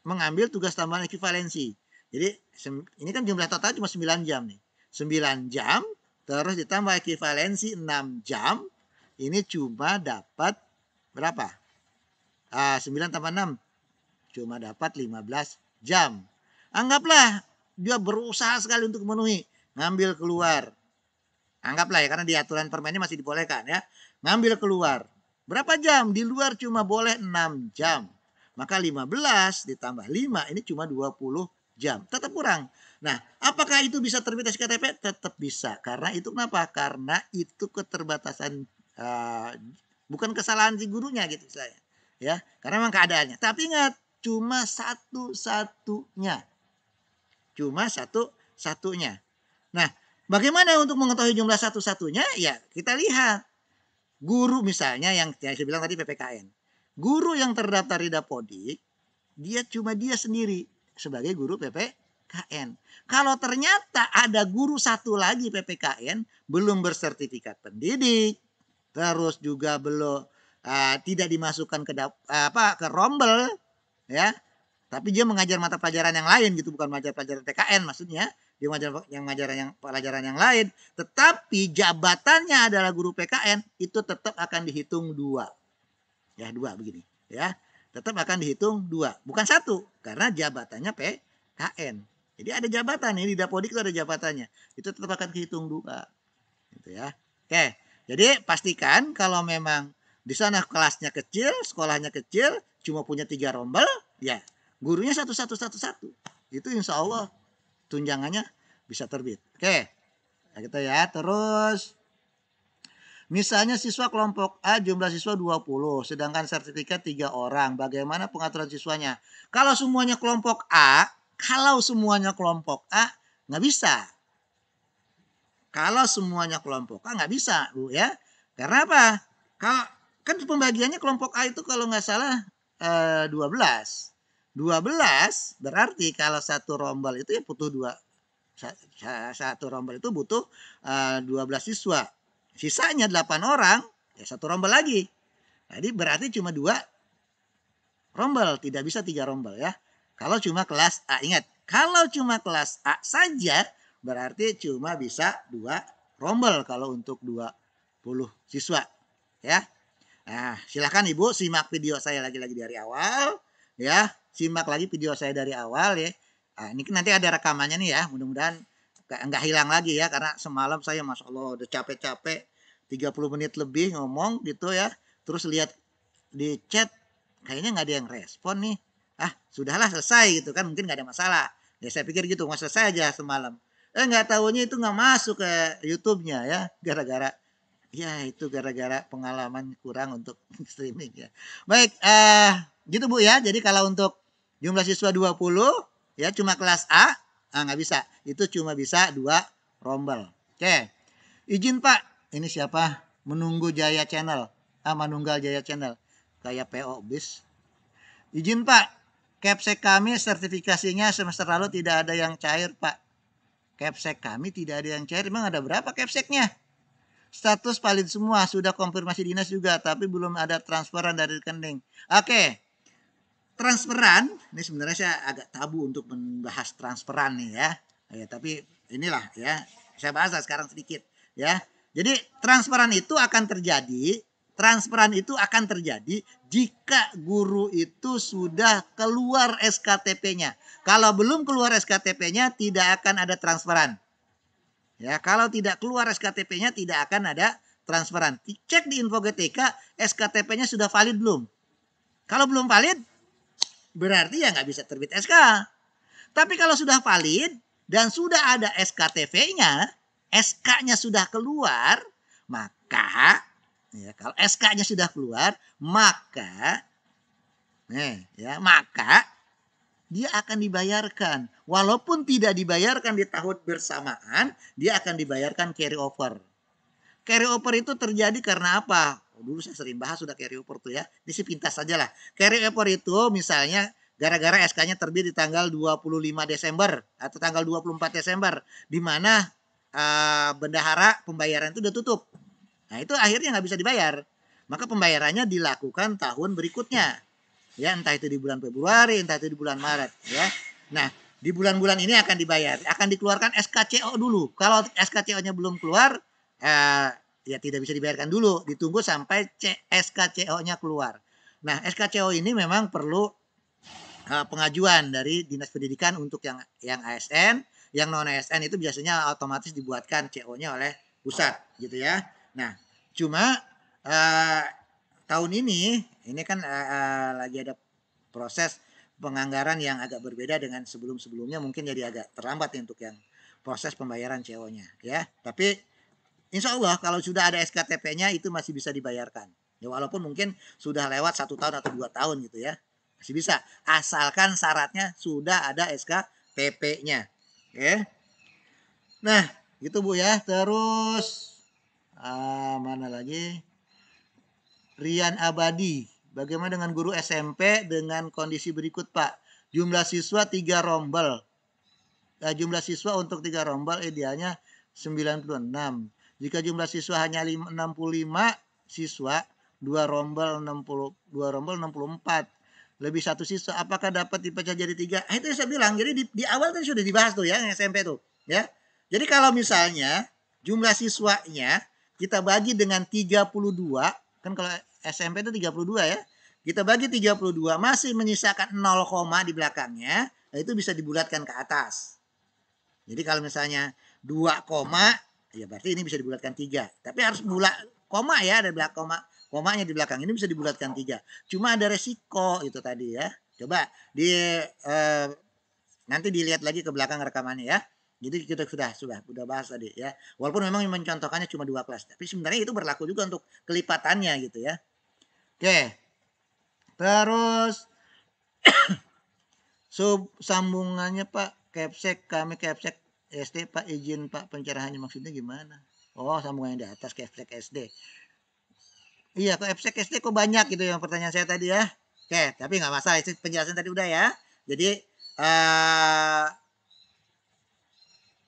mengambil tugas tambahan ekivalensi. Jadi ini kan jumlah total cuma 9 jam nih. 9 jam terus ditambah ekivalensi 6 jam. Ini cuma dapat berapa? 9 tambah 6 cuma dapat 15 jam. Anggaplah dia berusaha sekali untuk memenuhi, ngambil keluar. Anggaplah ya, karena di aturan permennya masih dibolehkan ya. Ngambil keluar. Berapa jam? Di luar cuma boleh 6 jam. Maka 15 ditambah 5 ini cuma 20 jam. Tetap kurang. Nah, apakah itu bisa terbit SKTP? Tetap bisa. Karena itu kenapa? Karena itu keterbatasan, bukan kesalahan si gurunya gitu saya. Ya, karena memang keadaannya. Tapi ingat, cuma satu-satunya. Cuma satu-satunya. Nah, bagaimana untuk mengetahui jumlah satu-satunya? Ya, kita lihat. Guru misalnya yang saya bilang tadi PPKN. Guru yang terdaftar di Dapodik, dia cuma dia sendiri sebagai guru PPKN. Kalau ternyata ada guru satu lagi PPKN, belum bersertifikat pendidik, terus juga belum tidak dimasukkan ke rombel, ya, tapi dia mengajar mata pelajaran yang lain gitu, bukan mengajar pelajaran PKN maksudnya. Dia mengajar pelajaran yang lain, tetapi jabatannya adalah guru PKN, itu tetap akan dihitung 2. Ya, 2 begini, ya. Tetap akan dihitung 2, bukan 1, karena jabatannya PKN. Jadi ada jabatan ini di Dapodik itu ada jabatannya. Itu tetap akan dihitung 2. Gitu ya. Oke. Jadi pastikan kalau memang di sana kelasnya kecil, sekolahnya kecil, cuma punya 3 rombel, ya gurunya satu. Itu insya Allah tunjangannya bisa terbit. Oke, nah gitu ya. Terus misalnya siswa kelompok A jumlah siswa 20, sedangkan sertifikat 3 orang. Bagaimana pengaturan siswanya? Kalau semuanya kelompok A, nggak bisa. Kalau semuanya kelompok A nggak bisa, Bu ya. Karena apa? Kalau kan pembagiannya kelompok A itu kalau nggak salah 12. 12 berarti kalau satu rombel itu ya butuh satu rombel itu butuh 12 siswa. Sisanya 8 orang, ya satu rombel lagi. Jadi berarti cuma 2 rombel, tidak bisa 3 rombel ya. Kalau cuma kelas A, ingat, kalau cuma kelas A saja berarti cuma bisa 2 rombel kalau untuk 20 siswa ya. Nah, silakan Ibu simak video saya lagi-lagi dari awal ya. Simak lagi video saya dari awal ya. Nah, ini nanti ada rekamannya nih ya. Mudah-mudahan nggak hilang lagi ya. Karena semalam saya Masya Allah udah capek-capek 30 menit lebih ngomong gitu ya. Terus lihat di chat kayaknya nggak ada yang respon nih. Sudahlah selesai gitu kan. Mungkin nggak ada masalah. Ya saya pikir gitu. Nggak selesai aja semalam. Nggak tahunya itu nggak masuk ke YouTube-nya ya. Gara-gara pengalaman kurang untuk streaming ya. Baik, gitu Bu ya. Jadi kalau untuk jumlah siswa 20 ya cuma kelas A, nggak bisa. Itu cuma bisa 2 rombel. Oke. Izin Pak, ini siapa? Menunggu Jaya Channel. Manunggal Jaya Channel. Kayak PO bis. Izin Pak, Capsek kami sertifikasinya semester lalu tidak ada yang cair Pak. Capsek kami tidak ada yang cair. Emang ada berapa Capseknya? Status valid semua, sudah konfirmasi dinas juga, tapi belum ada transferan dari rekening. Oke. Transferan, ini sebenarnya saya agak tabu untuk membahas transferan nih ya. Tapi inilah ya, saya bahas sekarang sedikit ya. Jadi transferan itu akan terjadi jika guru itu sudah keluar SKTP-nya. Kalau belum keluar SKTP-nya tidak akan ada transferan. Ya, kalau tidak keluar SKTP-nya tidak akan ada transferan. Cek di info GTK SKTP-nya sudah valid belum. Kalau belum valid berarti ya nggak bisa terbit SK. Tapi kalau sudah valid dan sudah ada SKTP-nya, SK-nya sudah keluar, maka ya, kalau SK-nya sudah keluar, maka maka dia akan dibayarkan. Walaupun tidak dibayarkan di tahun bersamaan, dia akan dibayarkan carry over. Carry over itu terjadi karena apa? Dulu saya sering bahas sudah carry over tuh ya. Ini sih pintas saja lah. Carry over itu misalnya gara-gara SK-nya terbit di tanggal 25 Desember atau tanggal 24 Desember. Di mana bendahara pembayaran itu udah tutup. Nah itu akhirnya nggak bisa dibayar. Maka pembayarannya dilakukan tahun berikutnya. Ya entah itu di bulan Februari, entah itu di bulan Maret. Ya. Nah di bulan-bulan ini akan dibayar. Akan dikeluarkan SKCO dulu. Kalau SKCO-nya belum keluar, ya tidak bisa dibayarkan dulu, ditunggu sampai SKCO-nya keluar. Nah, SKCO ini memang perlu pengajuan dari Dinas Pendidikan untuk yang ASN, yang non ASN itu biasanya otomatis dibuatkan CO-nya oleh pusat gitu ya. Nah, cuma tahun ini kan lagi ada proses penganggaran yang agak berbeda dengan sebelum-sebelumnya, mungkin jadi agak terlambat nih untuk yang proses pembayaran CO-nya ya. Tapi insya Allah kalau sudah ada SKTP-nya itu masih bisa dibayarkan. Ya walaupun mungkin sudah lewat 1 tahun atau 2 tahun gitu ya. Masih bisa. Asalkan syaratnya sudah ada SKTP-nya. Oke. Nah gitu Bu ya. Terus mana lagi? Rian Abadi. Bagaimana dengan guru SMP dengan kondisi berikut Pak? Jumlah siswa 3 rombel. Jumlah siswa untuk 3 rombel idealnya 96. Jika jumlah siswa hanya 65 siswa, 2 rombel 64. Lebih 1 siswa, apakah dapat dipecah jadi 3? Itu yang saya bilang. Jadi di awal tadi sudah dibahas tuh ya, yang SMP tuh, ya. Jadi kalau misalnya jumlah siswanya kita bagi dengan 32, kan kalau SMP itu 32 ya. Kita bagi 32 masih menyisakan 0, di belakangnya, nah itu bisa dibulatkan ke atas. Jadi kalau misalnya 2 koma, ya berarti ini bisa dibulatkan 3. Tapi harus bulat koma ya, ada belakang komanya di belakang. Ini bisa dibulatkan 3. Cuma ada resiko itu tadi ya. Coba nanti dilihat lagi ke belakang rekamannya ya. Jadi kita sudah bahas tadi ya. Walaupun memang mencontohkannya cuma 2 kelas, tapi sebenarnya itu berlaku juga untuk kelipatannya gitu ya. Oke. Terus sambungannya Pak, kami Kepsek SD Pak, izin Pak pencerahannya maksudnya gimana? Oh, sambungannya di atas Kepsek SD. Iya, kok Kepsek SD kok banyak gitu yang pertanyaan saya tadi ya. Oke, tapi nggak masalah, itu penjelasan tadi udah ya. Jadi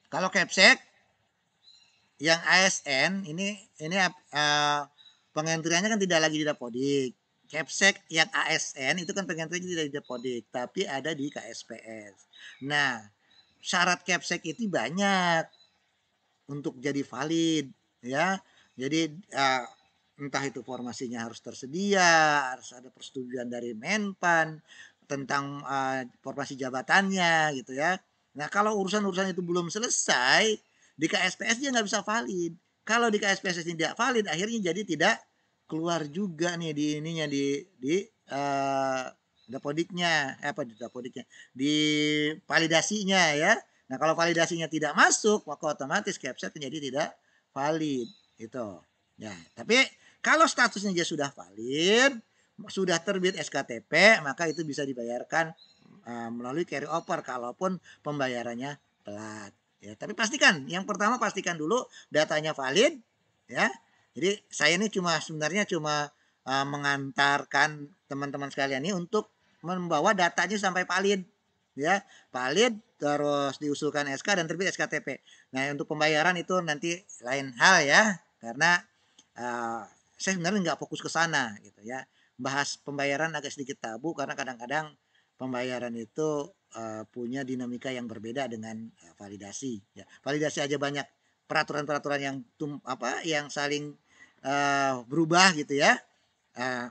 kalau Kepsek yang ASN ini pengentriannya kan tidak lagi di Dapodik. Kepsek yang ASN itu kan pengentriannya tidak di Dapodik, tapi ada di KSPS. Nah, syarat Kepsek itu banyak untuk jadi valid ya. Jadi entah itu formasinya harus tersedia, harus ada persetujuan dari Menpan tentang formasi jabatannya gitu ya. Nah, kalau urusan-urusan itu belum selesai, di KSPS dia nggak bisa valid. Kalau di KSPS tidak valid, akhirnya jadi tidak keluar juga nih di ininya di Dapodiknya, di validasinya ya. Nah kalau validasinya tidak masuk, maka otomatis Kepsek menjadi tidak valid itu. Ya, tapi kalau statusnya dia sudah valid, sudah terbit SKTP, maka itu bisa dibayarkan melalui carry over kalaupun pembayarannya telat. Ya, tapi pastikan, yang pertama pastikan dulu datanya valid, ya. Jadi saya ini sebenarnya cuma mengantarkan teman-teman sekalian ini untuk membawa datanya sampai valid, ya, valid terus diusulkan SK dan terbit SKTP. Nah untuk pembayaran itu nanti lain hal ya, karena saya sebenarnya nggak fokus ke sana gitu ya. Bahas pembayaran agak sedikit tabu karena kadang-kadang pembayaran itu punya dinamika yang berbeda dengan validasi. Ya. Validasi aja banyak peraturan-peraturan yang saling berubah gitu ya.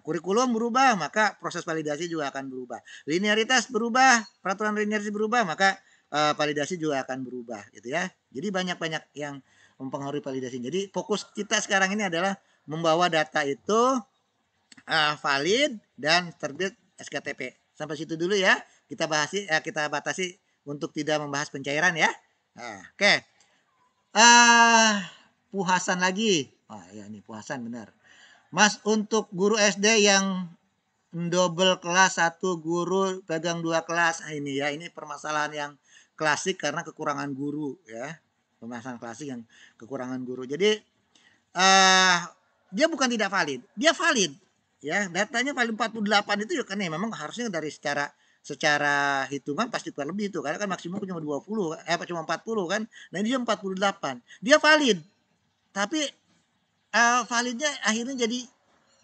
Kurikulum berubah, maka proses validasi juga akan berubah. Linearitas berubah, peraturan linearitas berubah, maka validasi juga akan berubah gitu ya. Jadi banyak-banyak yang mempengaruhi validasi. Jadi fokus kita sekarang ini adalah membawa data itu valid dan terbit SKTP. Sampai situ dulu ya. Kita batasi untuk tidak membahas pencairan ya. Nah, oke. Puhasan lagi. Ya ini puhasan benar. Mas, untuk guru SD yang double kelas, satu guru pegang dua kelas, ini ya, ini permasalahan yang klasik karena kekurangan guru ya. Permasalahan klasik yang kekurangan guru. Jadi dia bukan tidak valid, dia valid ya. Datanya valid 48 itu ya kan ya, memang harusnya dari secara hitungan pasti lebih itu karena kan maksimum cuma 20 cuma 40 kan. Nah ini dia 48, dia valid, tapi validnya akhirnya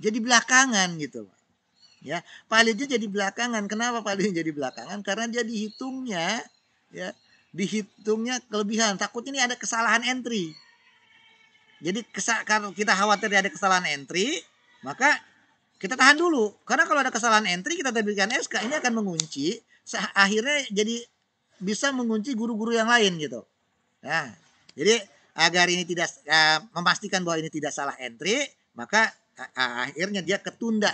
jadi belakangan gitu ya. Validnya jadi belakangan. Kenapa validnya jadi belakangan? Karena dia dihitungnya kelebihan. Takutnya ini ada kesalahan entry. Jadi kalau kita khawatir ada kesalahan entry, maka kita tahan dulu. Karena kalau ada kesalahan entry, kita terbitkan SK, ini akan mengunci. Akhirnya jadi bisa mengunci guru-guru yang lain gitu. Nah, jadi agar ini tidak memastikan bahwa ini tidak salah entry, maka akhirnya dia ketunda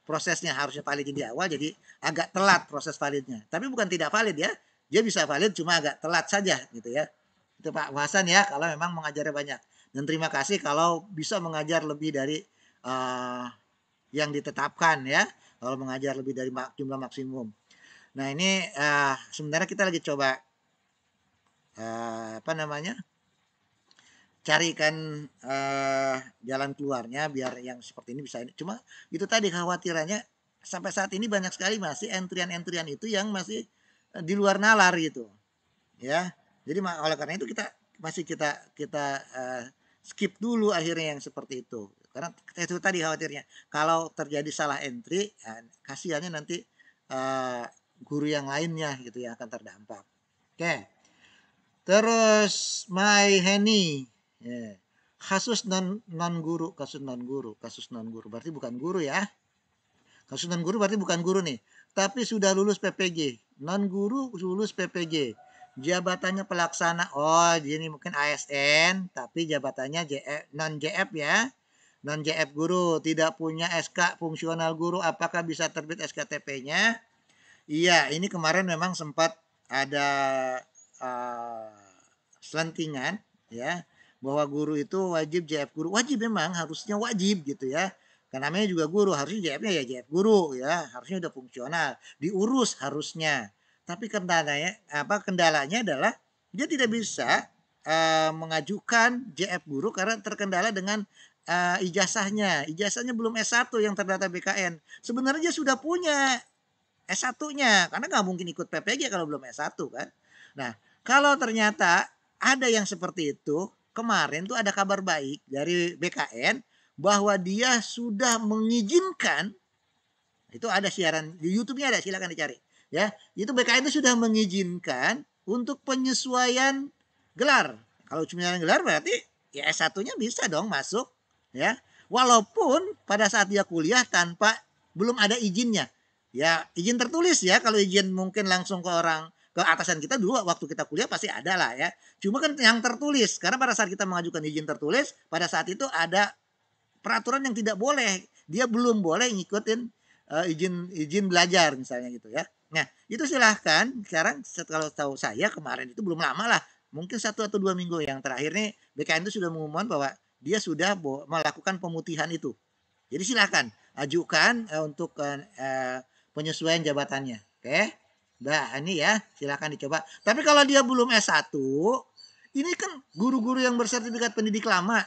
prosesnya. Harusnya valid di awal, jadi agak telat proses validnya. Tapi bukan tidak valid ya, dia bisa valid cuma agak telat saja gitu ya. Itu Pak Hasan ya, kalau memang mengajarnya banyak. Dan terima kasih kalau bisa mengajar lebih dari yang ditetapkan ya. Kalau mengajar lebih dari jumlah maksimum. Nah ini sebenarnya kita lagi coba carikan jalan keluarnya biar yang seperti ini bisa ini. Cuma itu tadi khawatirannya sampai saat ini banyak sekali masih entrian-entrian itu yang masih di luar nalar gitu ya. Jadi oleh karena itu kita skip dulu akhirnya yang seperti itu. Karena itu tadi khawatirnya kalau terjadi salah entry, kasihannya nanti guru yang lainnya gitu yang akan terdampak. Oke. Terus My Henny, kasus non guru berarti bukan guru ya. Kasus non guru berarti bukan guru nih, tapi sudah lulus PPG. Non guru lulus PPG. Jabatannya pelaksana. Oh, ini mungkin ASN, tapi jabatannya non JF ya. Non JF guru, tidak punya SK fungsional guru. Apakah bisa terbit SKTP-nya? Iya, ini kemarin memang sempat ada selentingan ya, bahwa guru itu wajib JF guru. Wajib, memang harusnya wajib gitu ya. Karena namanya juga guru, harusnya JF-nya ya JF guru ya, harusnya udah fungsional, diurus harusnya. Tapi kendalanya adalah dia tidak bisa mengajukan JF guru karena terkendala dengan ijazahnya. Ijazahnya belum S1 yang terdata BKN. Sebenarnya dia sudah punya S1-nya karena nggak mungkin ikut PPG kalau belum S1 kan. Nah, kalau ternyata ada yang seperti itu, kemarin tuh ada kabar baik dari BKN bahwa dia sudah mengizinkan, itu ada siaran di YouTube-nya, ada, silakan dicari ya. Itu BKN itu sudah mengizinkan untuk penyesuaian gelar. Kalau penyesuaian gelar berarti ya S1-nya bisa dong masuk ya. Walaupun pada saat dia kuliah belum ada izinnya. Ya, izin tertulis ya. Kalau izin mungkin langsung ke atasan kita dulu waktu kita kuliah pasti ada lah ya. Cuma kan yang tertulis, karena pada saat kita mengajukan izin tertulis, pada saat itu ada peraturan yang tidak boleh. Dia belum boleh ngikutin izin belajar misalnya gitu ya. Nah, itu silahkan. Sekarang kalau tahu saya kemarin itu belum lama lah, mungkin 1 atau 2 minggu yang terakhir nih BKN itu sudah mengumumkan bahwa dia sudah melakukan pemutihan itu. Jadi silahkan ajukan untuk penyesuaian jabatannya. Oke. Nah, ini ya, silahkan dicoba. Tapi kalau dia belum S1, ini kan guru-guru yang bersertifikat pendidik lama.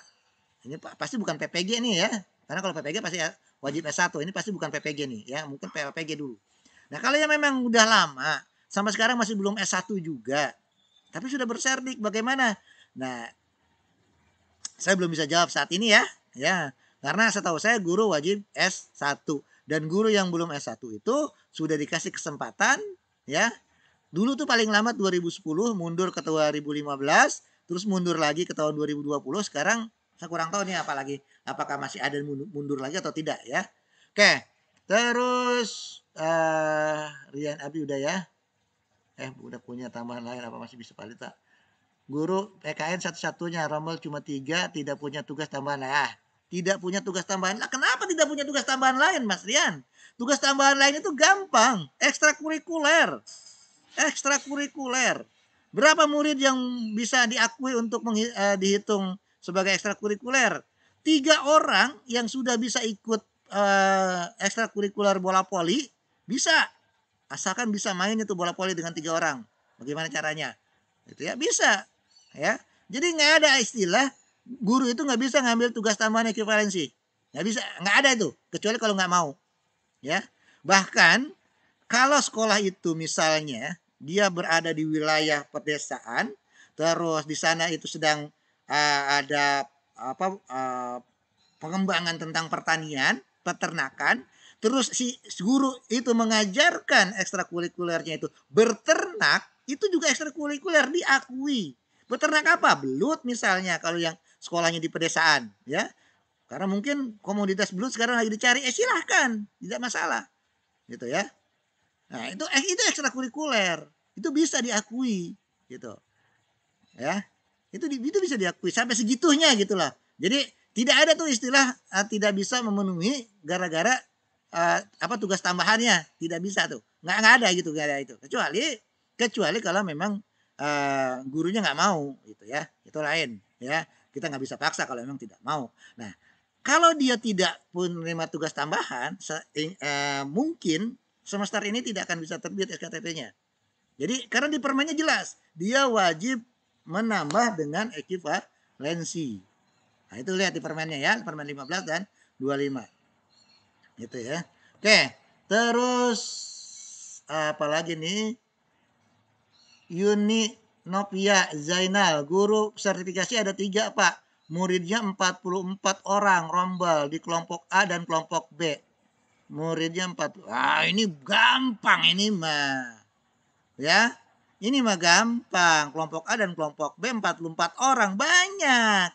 Ini pasti bukan PPG nih ya. Karena kalau PPG pasti wajib S1. Ini pasti bukan PPG nih ya, mungkin PPG dulu. Nah, kalau yang memang udah lama, sampai sekarang masih belum S1 juga, tapi sudah berserdik, bagaimana? Nah, saya belum bisa jawab saat ini ya. Ya, karena setahu saya guru wajib S1. Dan guru yang belum S1 itu sudah dikasih kesempatan ya. Dulu tuh paling lama 2010, mundur ke 2015, terus mundur lagi ke tahun 2020. Sekarang saya kurang tahu nih apakah masih ada mundur lagi atau tidak ya. Oke. Terus Rian Abi udah ya. Udah punya tambahan lain apa masih bisa valid tak? Guru PKN satu-satunya, rombel cuma 3, tidak punya tugas tambahan. Tidak punya tugas tambahan. Lah, kenapa tidak punya tugas tambahan lain, Mas Rian? Tugas tambahan lain itu gampang, ekstrakurikuler. Ekstrakurikuler. Berapa murid yang bisa diakui untuk dihitung sebagai ekstrakurikuler? 3 orang yang sudah bisa ikut ekstrakurikuler bola voli bisa, asalkan bisa main itu bola voli dengan 3 orang. Bagaimana caranya? Itu ya bisa, ya. Jadi nggak ada istilah guru itu nggak bisa ngambil tugas tambahan ekivalensi, nggak bisa, nggak ada itu, kecuali kalau nggak mau, ya. Bahkan kalau sekolah itu misalnya dia berada di wilayah pedesaan, terus di sana itu sedang ada pengembangan tentang pertanian, peternakan, terus si guru itu mengajarkan ekstrakurikulernya itu berternak, itu juga ekstrakurikuler diakui. Beternak apa? Belut misalnya kalau yang sekolahnya di pedesaan, ya. Karena mungkin komoditas belut sekarang lagi dicari, silahkan, tidak masalah, gitu ya. Nah, itu ekstrakurikuler. Itu bisa diakui, gitu. Ya. Itu bisa diakui sampai segitunya gitu lah. Jadi tidak ada tuh istilah tidak bisa memenuhi gara-gara tugas tambahannya, tidak bisa tuh. Nggak ada gitu, nggak ada itu. Kecuali kalau memang gurunya nggak mau gitu ya. Itu lain ya. Kita nggak bisa paksa kalau memang tidak mau. Nah, kalau dia tidak pun menerima tugas tambahan, mungkin semester ini tidak akan bisa terbit SKTP-nya. Jadi karena di permennya jelas, dia wajib menambah dengan ekivalensi. Nah, itu lihat di permennya ya, permen 15 dan 25. Gitu ya. Oke, terus apa lagi nih? Yuni Novia Zainal, guru sertifikasi ada 3, Pak. Muridnya 44 orang rombal di kelompok A dan kelompok B. Muridnya 40. Ini gampang ini mah. Ya. Ini mah gampang. Kelompok A dan kelompok B 44 orang, banyak.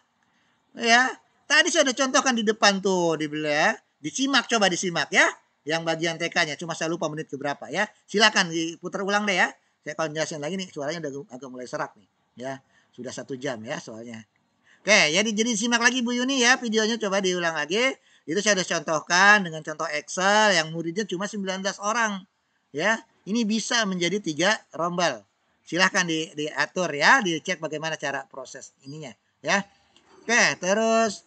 Ya. Tadi saya udah contohkan di depan tuh, ya. Disimak, coba disimak ya. Yang bagian TK-nya, cuma saya lupa menit keberapa ya. Silakan diputar ulang deh ya. Saya kalau jelasin lagi nih, suaranya udah agak mulai serak nih. Ya, sudah 1 jam ya soalnya. Oke, jadi simak lagi Bu Yuni ya, videonya coba diulang lagi. Itu saya udah contohkan dengan contoh Excel yang muridnya cuma 19 orang. Ya, ini bisa menjadi 3 rombel. Silahkan diatur ya, dicek bagaimana cara proses ininya ya. Oke, terus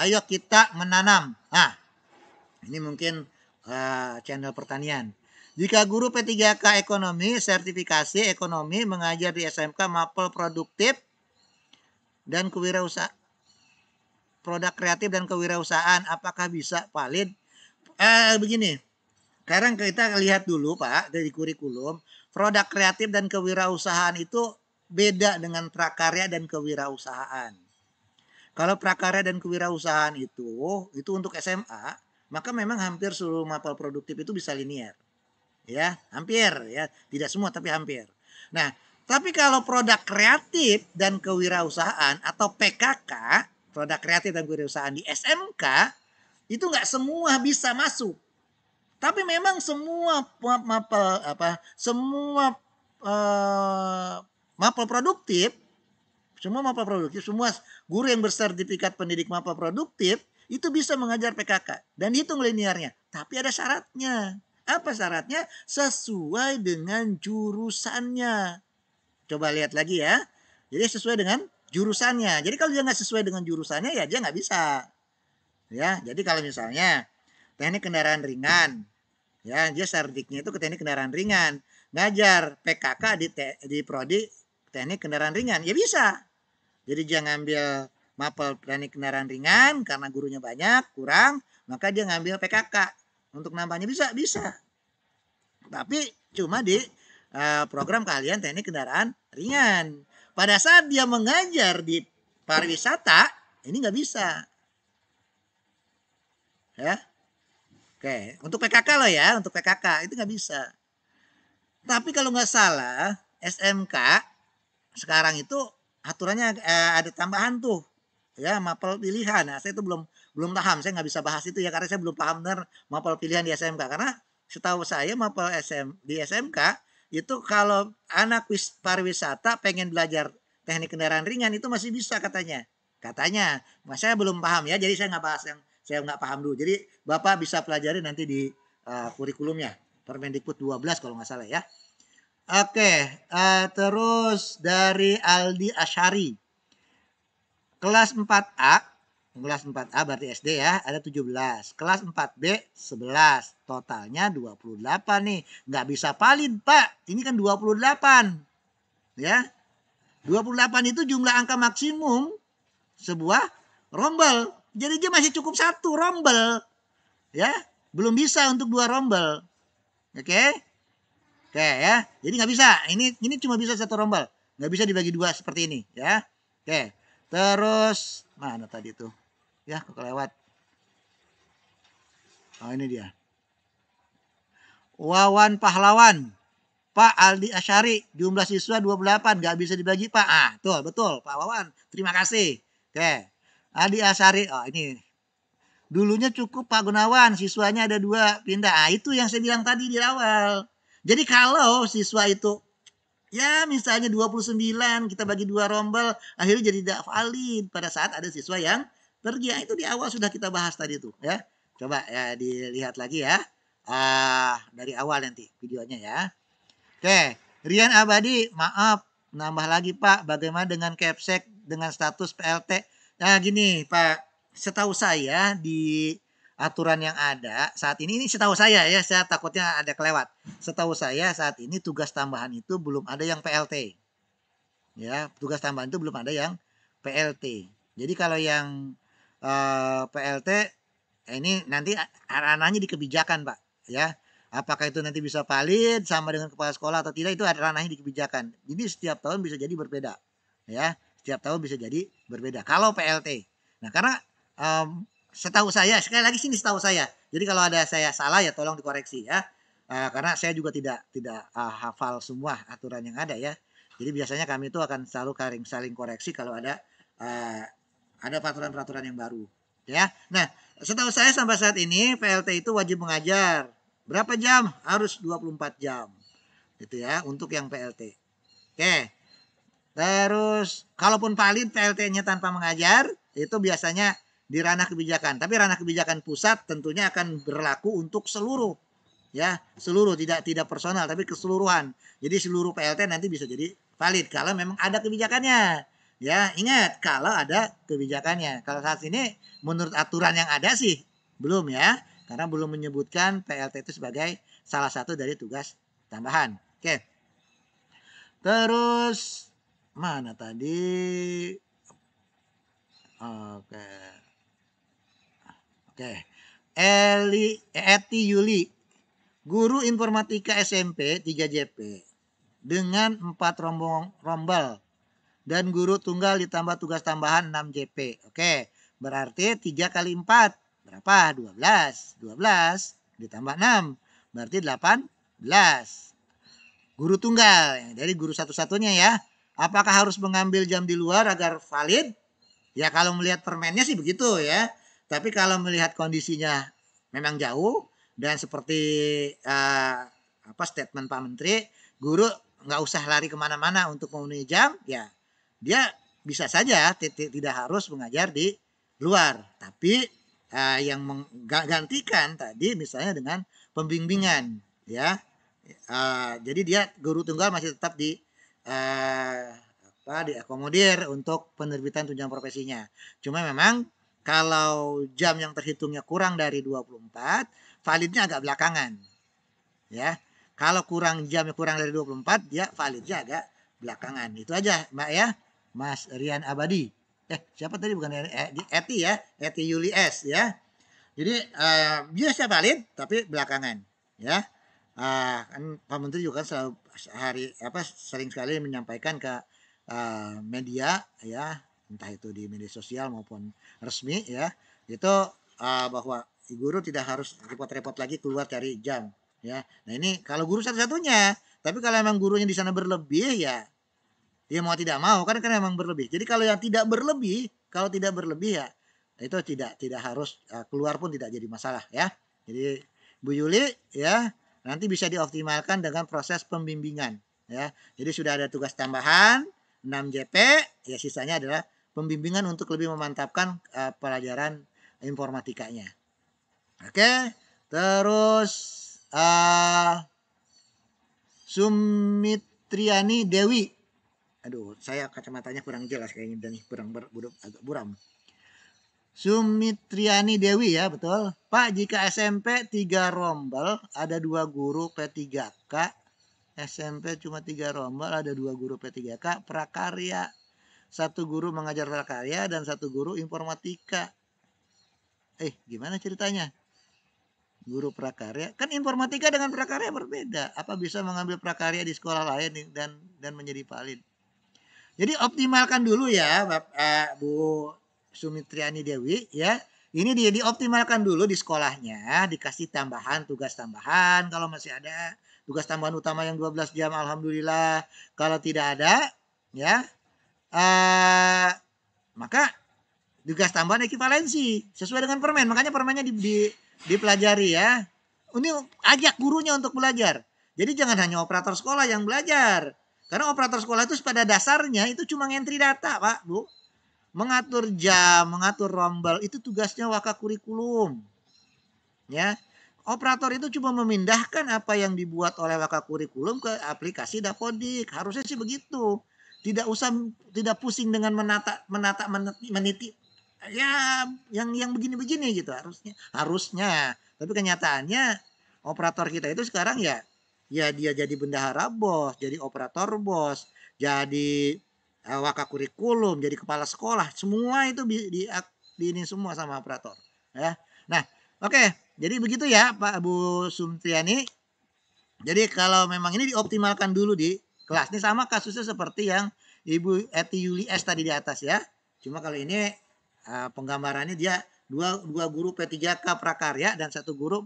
ayo kita menanam. Nah, ini mungkin channel pertanian. Jika guru P3K ekonomi, sertifikasi ekonomi mengajar di SMK Mapel produktif dan kewirausahaan, produk kreatif dan kewirausahaan, apakah bisa valid? Begini, sekarang kita lihat dulu Pak dari kurikulum, produk kreatif dan kewirausahaan itu beda dengan prakarya dan kewirausahaan. Kalau prakarya dan kewirausahaan itu untuk SMA, maka memang hampir seluruh mapel produktif itu bisa linear. Ya, hampir ya, tidak semua tapi hampir. Nah, tapi kalau produk kreatif dan kewirausahaan atau PKK, produk kreatif dan kewirausahaan di SMK, itu nggak semua bisa masuk. Tapi memang semua mapel produktif, semua guru yang bersertifikat pendidik mapel produktif itu bisa mengajar PKK dan hitung linearnya. Tapi ada syaratnya. Apa syaratnya? Sesuai dengan jurusannya. Coba lihat lagi ya. Jadi sesuai dengan jurusannya. Jadi kalau dia nggak sesuai dengan jurusannya ya dia nggak bisa. Ya, jadi kalau misalnya teknik kendaraan ringan, ya dia serdiknya itu ke teknik kendaraan ringan, ngajar PKK di prodi teknik kendaraan ringan, ya bisa. Jadi dia ngambil mapel teknik kendaraan ringan karena gurunya banyak, kurang, maka dia ngambil PKK untuk nambahnya bisa. Tapi cuma di program keahlian teknik kendaraan ringan. Pada saat dia mengajar di pariwisata, ini nggak bisa. Ya, oke. Untuk PKK loh ya, untuk PKK itu nggak bisa. Tapi kalau nggak salah, SMK sekarang itu aturannya ada tambahan tuh, ya mapel pilihan. Nah, saya itu belum paham, saya nggak bisa bahas itu ya karena saya belum paham benar mapel pilihan di SMK. Karena setahu saya mapel di SMK itu kalau anak pariwisata pengen belajar teknik kendaraan ringan itu masih bisa katanya. Katanya, mas saya belum paham ya, jadi saya nggak bahas yang saya nggak paham dulu. Jadi Bapak bisa pelajari nanti di kurikulumnya, Permendikbud 12 kalau nggak salah ya. Oke, terus dari Aldi Asyari. Kelas 4A, kelas 4A berarti SD ya, ada 17. Kelas 4B 11. Totalnya 28 nih. Nggak bisa valid, Pak. Ini kan 28. Ya. 28 itu jumlah angka maksimum sebuah rombel. Jadi dia masih cukup satu rombel. Ya. Belum bisa untuk dua rombel. Oke. Oke ya. Jadi nggak bisa. Ini cuma bisa satu rombel. Nggak bisa dibagi dua seperti ini. Ya. Oke. Terus mana tadi tuh? Ya, kok kelewat. Oh, ini dia. Wawan Pahlawan. Pak Aldi Asyari, jumlah siswa 28, nggak bisa dibagi Pak. Ah, tuh betul Pak Wawan. Terima kasih. Oke. Aldi Asyari, oh ini. Dulunya cukup Pak Gunawan, siswanya ada 2, pindah. Ah, itu yang saya bilang tadi di awal. Jadi kalau siswa itu ya misalnya 29 kita bagi 2 rombel akhirnya jadi tidak valid pada saat ada siswa yang pergi. Ya, itu di awal sudah kita bahas tadi tuh ya. Coba ya dilihat lagi ya. Dari awal nanti videonya ya. Oke, Rian Abadi, maaf nambah lagi Pak, bagaimana dengan Kepsek dengan status PLT? Nah gini Pak, setahu saya di aturan yang ada saat ini setahu saya ya, saya takutnya ada kelewat. Setahu saya saat ini tugas tambahan itu belum ada yang PLT. Ya, tugas tambahan itu belum ada yang PLT. Jadi kalau yang PLT ini nanti ranahnya di kebijakan, Pak, ya. Apakah itu nanti bisa valid sama dengan kepala sekolah atau tidak itu ada ranahnya di kebijakan. Jadi setiap tahun bisa jadi berbeda, ya. Setiap tahun bisa jadi berbeda. Kalau PLT, nah karena setahu saya sekali lagi sini setahu saya. Jadi kalau ada saya salah ya tolong dikoreksi ya. Karena saya juga tidak hafal semua aturan yang ada ya. Jadi biasanya kami itu akan selalu saling koreksi kalau ada peraturan-peraturan yang baru, ya. Nah, setahu saya sampai saat ini PLT itu wajib mengajar. Berapa jam? Harus 24 jam. Gitu ya, untuk yang PLT. Oke. Terus, kalaupun valid PLT-nya tanpa mengajar, itu biasanya di ranah kebijakan. Tapi ranah kebijakan pusat tentunya akan berlaku untuk seluruh, ya, seluruh tidak personal tapi keseluruhan. Jadi seluruh PLT nanti bisa jadi valid kalau memang ada kebijakannya. Ya, ingat kalau ada kebijakannya. Kalau saat ini menurut aturan yang ada sih belum ya, karena belum menyebutkan PLT itu sebagai salah satu dari tugas tambahan. Oke. Terus mana tadi? Oke. Oke. Eti Yuli, guru informatika SMP 3JP dengan 4 rombel dan guru tunggal ditambah tugas tambahan 6 JP. Oke, berarti 3 kali 4 berapa? 12. 12 ditambah 6 berarti 18. Guru tunggal, jadi guru satu-satunya ya. Apakah harus mengambil jam di luar agar valid? Ya kalau melihat permennya sih begitu ya. Tapi kalau melihat kondisinya memang jauh dan seperti statement Pak Menteri, guru nggak usah lari kemana-mana untuk memenuhi jam, ya dia bisa saja tidak harus mengajar di luar. Tapi yang menggantikan tadi misalnya dengan pembimbingan, ya. Jadi dia guru tunggal masih tetap diakomodir untuk penerbitan tunjangan profesinya. Cuma memang kalau jam yang terhitungnya kurang dari 24, validnya agak belakangan. Ya. Kalau jamnya kurang dari 24, dia validnya agak belakangan. Itu aja, Mbak ya. Mas Rian Abadi. Siapa tadi bukan Eti ya, Eti Yuli S ya. Jadi biasa valid tapi belakangan ya. Kan Pak Menteri juga kan sering sekali menyampaikan ke media ya, entah itu di media sosial maupun resmi ya, itu bahwa guru tidak harus repot-repot lagi keluar cari jam ya. Nah ini kalau guru satu-satunya, tapi kalau memang gurunya di sana berlebih ya, dia mau tidak mau kan memang berlebih. Jadi kalau yang tidak berlebih ya itu tidak harus keluar pun tidak jadi masalah ya. Jadi Bu Yuli ya, nanti bisa dioptimalkan dengan proses pembimbingan ya. Jadi sudah ada tugas tambahan 6 JP, ya sisanya adalah pembimbingan untuk lebih memantapkan pelajaran informatikanya. Oke, terus Sumitriani Dewi. Aduh, saya kacamatanya kurang jelas kayaknya dan kurang agak buram. Sumitriani Dewi ya, betul. Pak, jika SMP 3 rombel, ada 2 guru P3K. SMP cuma 3 rombel, ada 2 guru P3K, prakarya. 1 guru mengajar prakarya dan 1 guru informatika. Gimana ceritanya? Guru prakarya, kan informatika dengan prakarya berbeda. Apa bisa mengambil prakarya di sekolah lain dan menjadi valid? Jadi optimalkan dulu ya, Bu Sumitriani Dewi ya. Ini dia dioptimalkan dulu di sekolahnya, dikasih tambahan, tugas tambahan kalau masih ada. Tugas tambahan utama yang 12 jam alhamdulillah. Kalau tidak ada ya, maka tugas tambahan ekivalensi sesuai dengan permen. Makanya permennya dipelajari ya. Ini ajak gurunya untuk belajar. Jadi jangan hanya operator sekolah yang belajar. Karena operator sekolah itu pada dasarnya itu cuma ngentri data, Pak, Bu. Mengatur jam, mengatur rombel, itu tugasnya wakakurikulum. Ya. Operator itu cuma memindahkan apa yang dibuat oleh wakakurikulum ke aplikasi Dapodik. Harusnya sih begitu. Tidak pusing dengan meniti. Ya, yang begini-begini gitu harusnya. Tapi kenyataannya operator kita itu sekarang ya dia jadi bendahara bos, jadi operator bos, jadi wakakurikulum, jadi kepala sekolah, semua itu di ini semua sama operator ya. Nah, oke. Jadi begitu ya Pak Bu Sumtriani. Jadi kalau memang ini dioptimalkan dulu di kelas. Ini sama kasusnya seperti yang Ibu Eti Yuli S tadi di atas ya. Cuma kalau ini penggambarannya dia dua guru P3K prakarya dan 1 guru.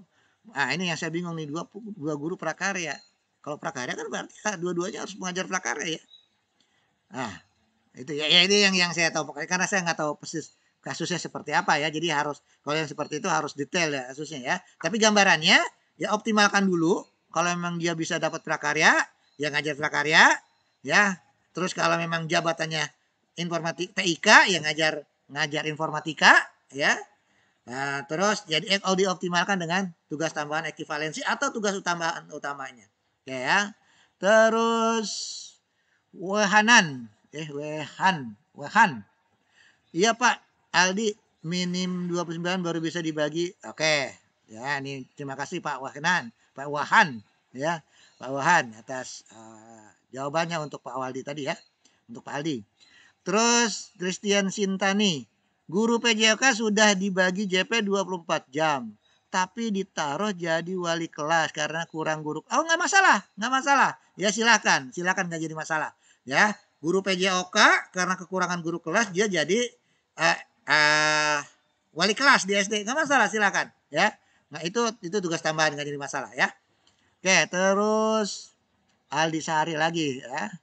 Ini yang saya bingung nih, dua guru prakarya. Kalau prakarya kan berarti dua-duanya harus mengajar prakarya ya. Itu ya ini yang saya tahu karena saya nggak tahu persis kasusnya seperti apa ya. Jadi harus kalau yang seperti itu harus detail ya kasusnya ya. Tapi gambarannya ya optimalkan dulu. Kalau memang dia bisa dapat prakarya, ya ngajar prakarya ya. Terus kalau memang jabatannya informatik PIK ya ngajar informatika ya. Nah, terus jadi dioptimalkan dengan tugas tambahan ekivalensi atau tugas utamanya. Oke ya. Terus Wehan. Iya Pak, Aldi minim 29 baru bisa dibagi. Oke. Ya, ini terima kasih Pak Wahan ya. Pak Wahan atas jawabannya untuk Pak Waldi tadi ya. Untuk Pak Aldi. Terus Christian Sintani, guru PJK sudah dibagi JP 24 jam. Tapi ditaruh jadi wali kelas karena kurang guru. Oh nggak masalah. Ya silakan nggak jadi masalah. Ya guru PJOK karena kekurangan guru kelas dia jadi wali kelas di SD nggak masalah silakan ya. Nah itu tugas tambahan nggak jadi masalah ya. Oke terus Aldi Sari lagi ya.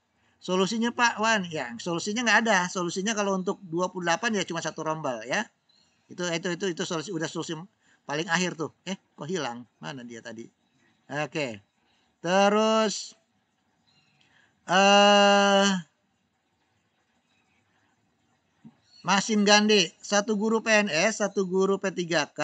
Solusinya Pak Wan, ya solusinya nggak ada. Solusinya kalau untuk 28 ya cuma 1 rombel ya. Itu solusi udah solusi paling akhir tuh. Kok hilang? Mana dia tadi? Oke. Terus Masin Gande, 1 guru PNS, 1 guru P3K,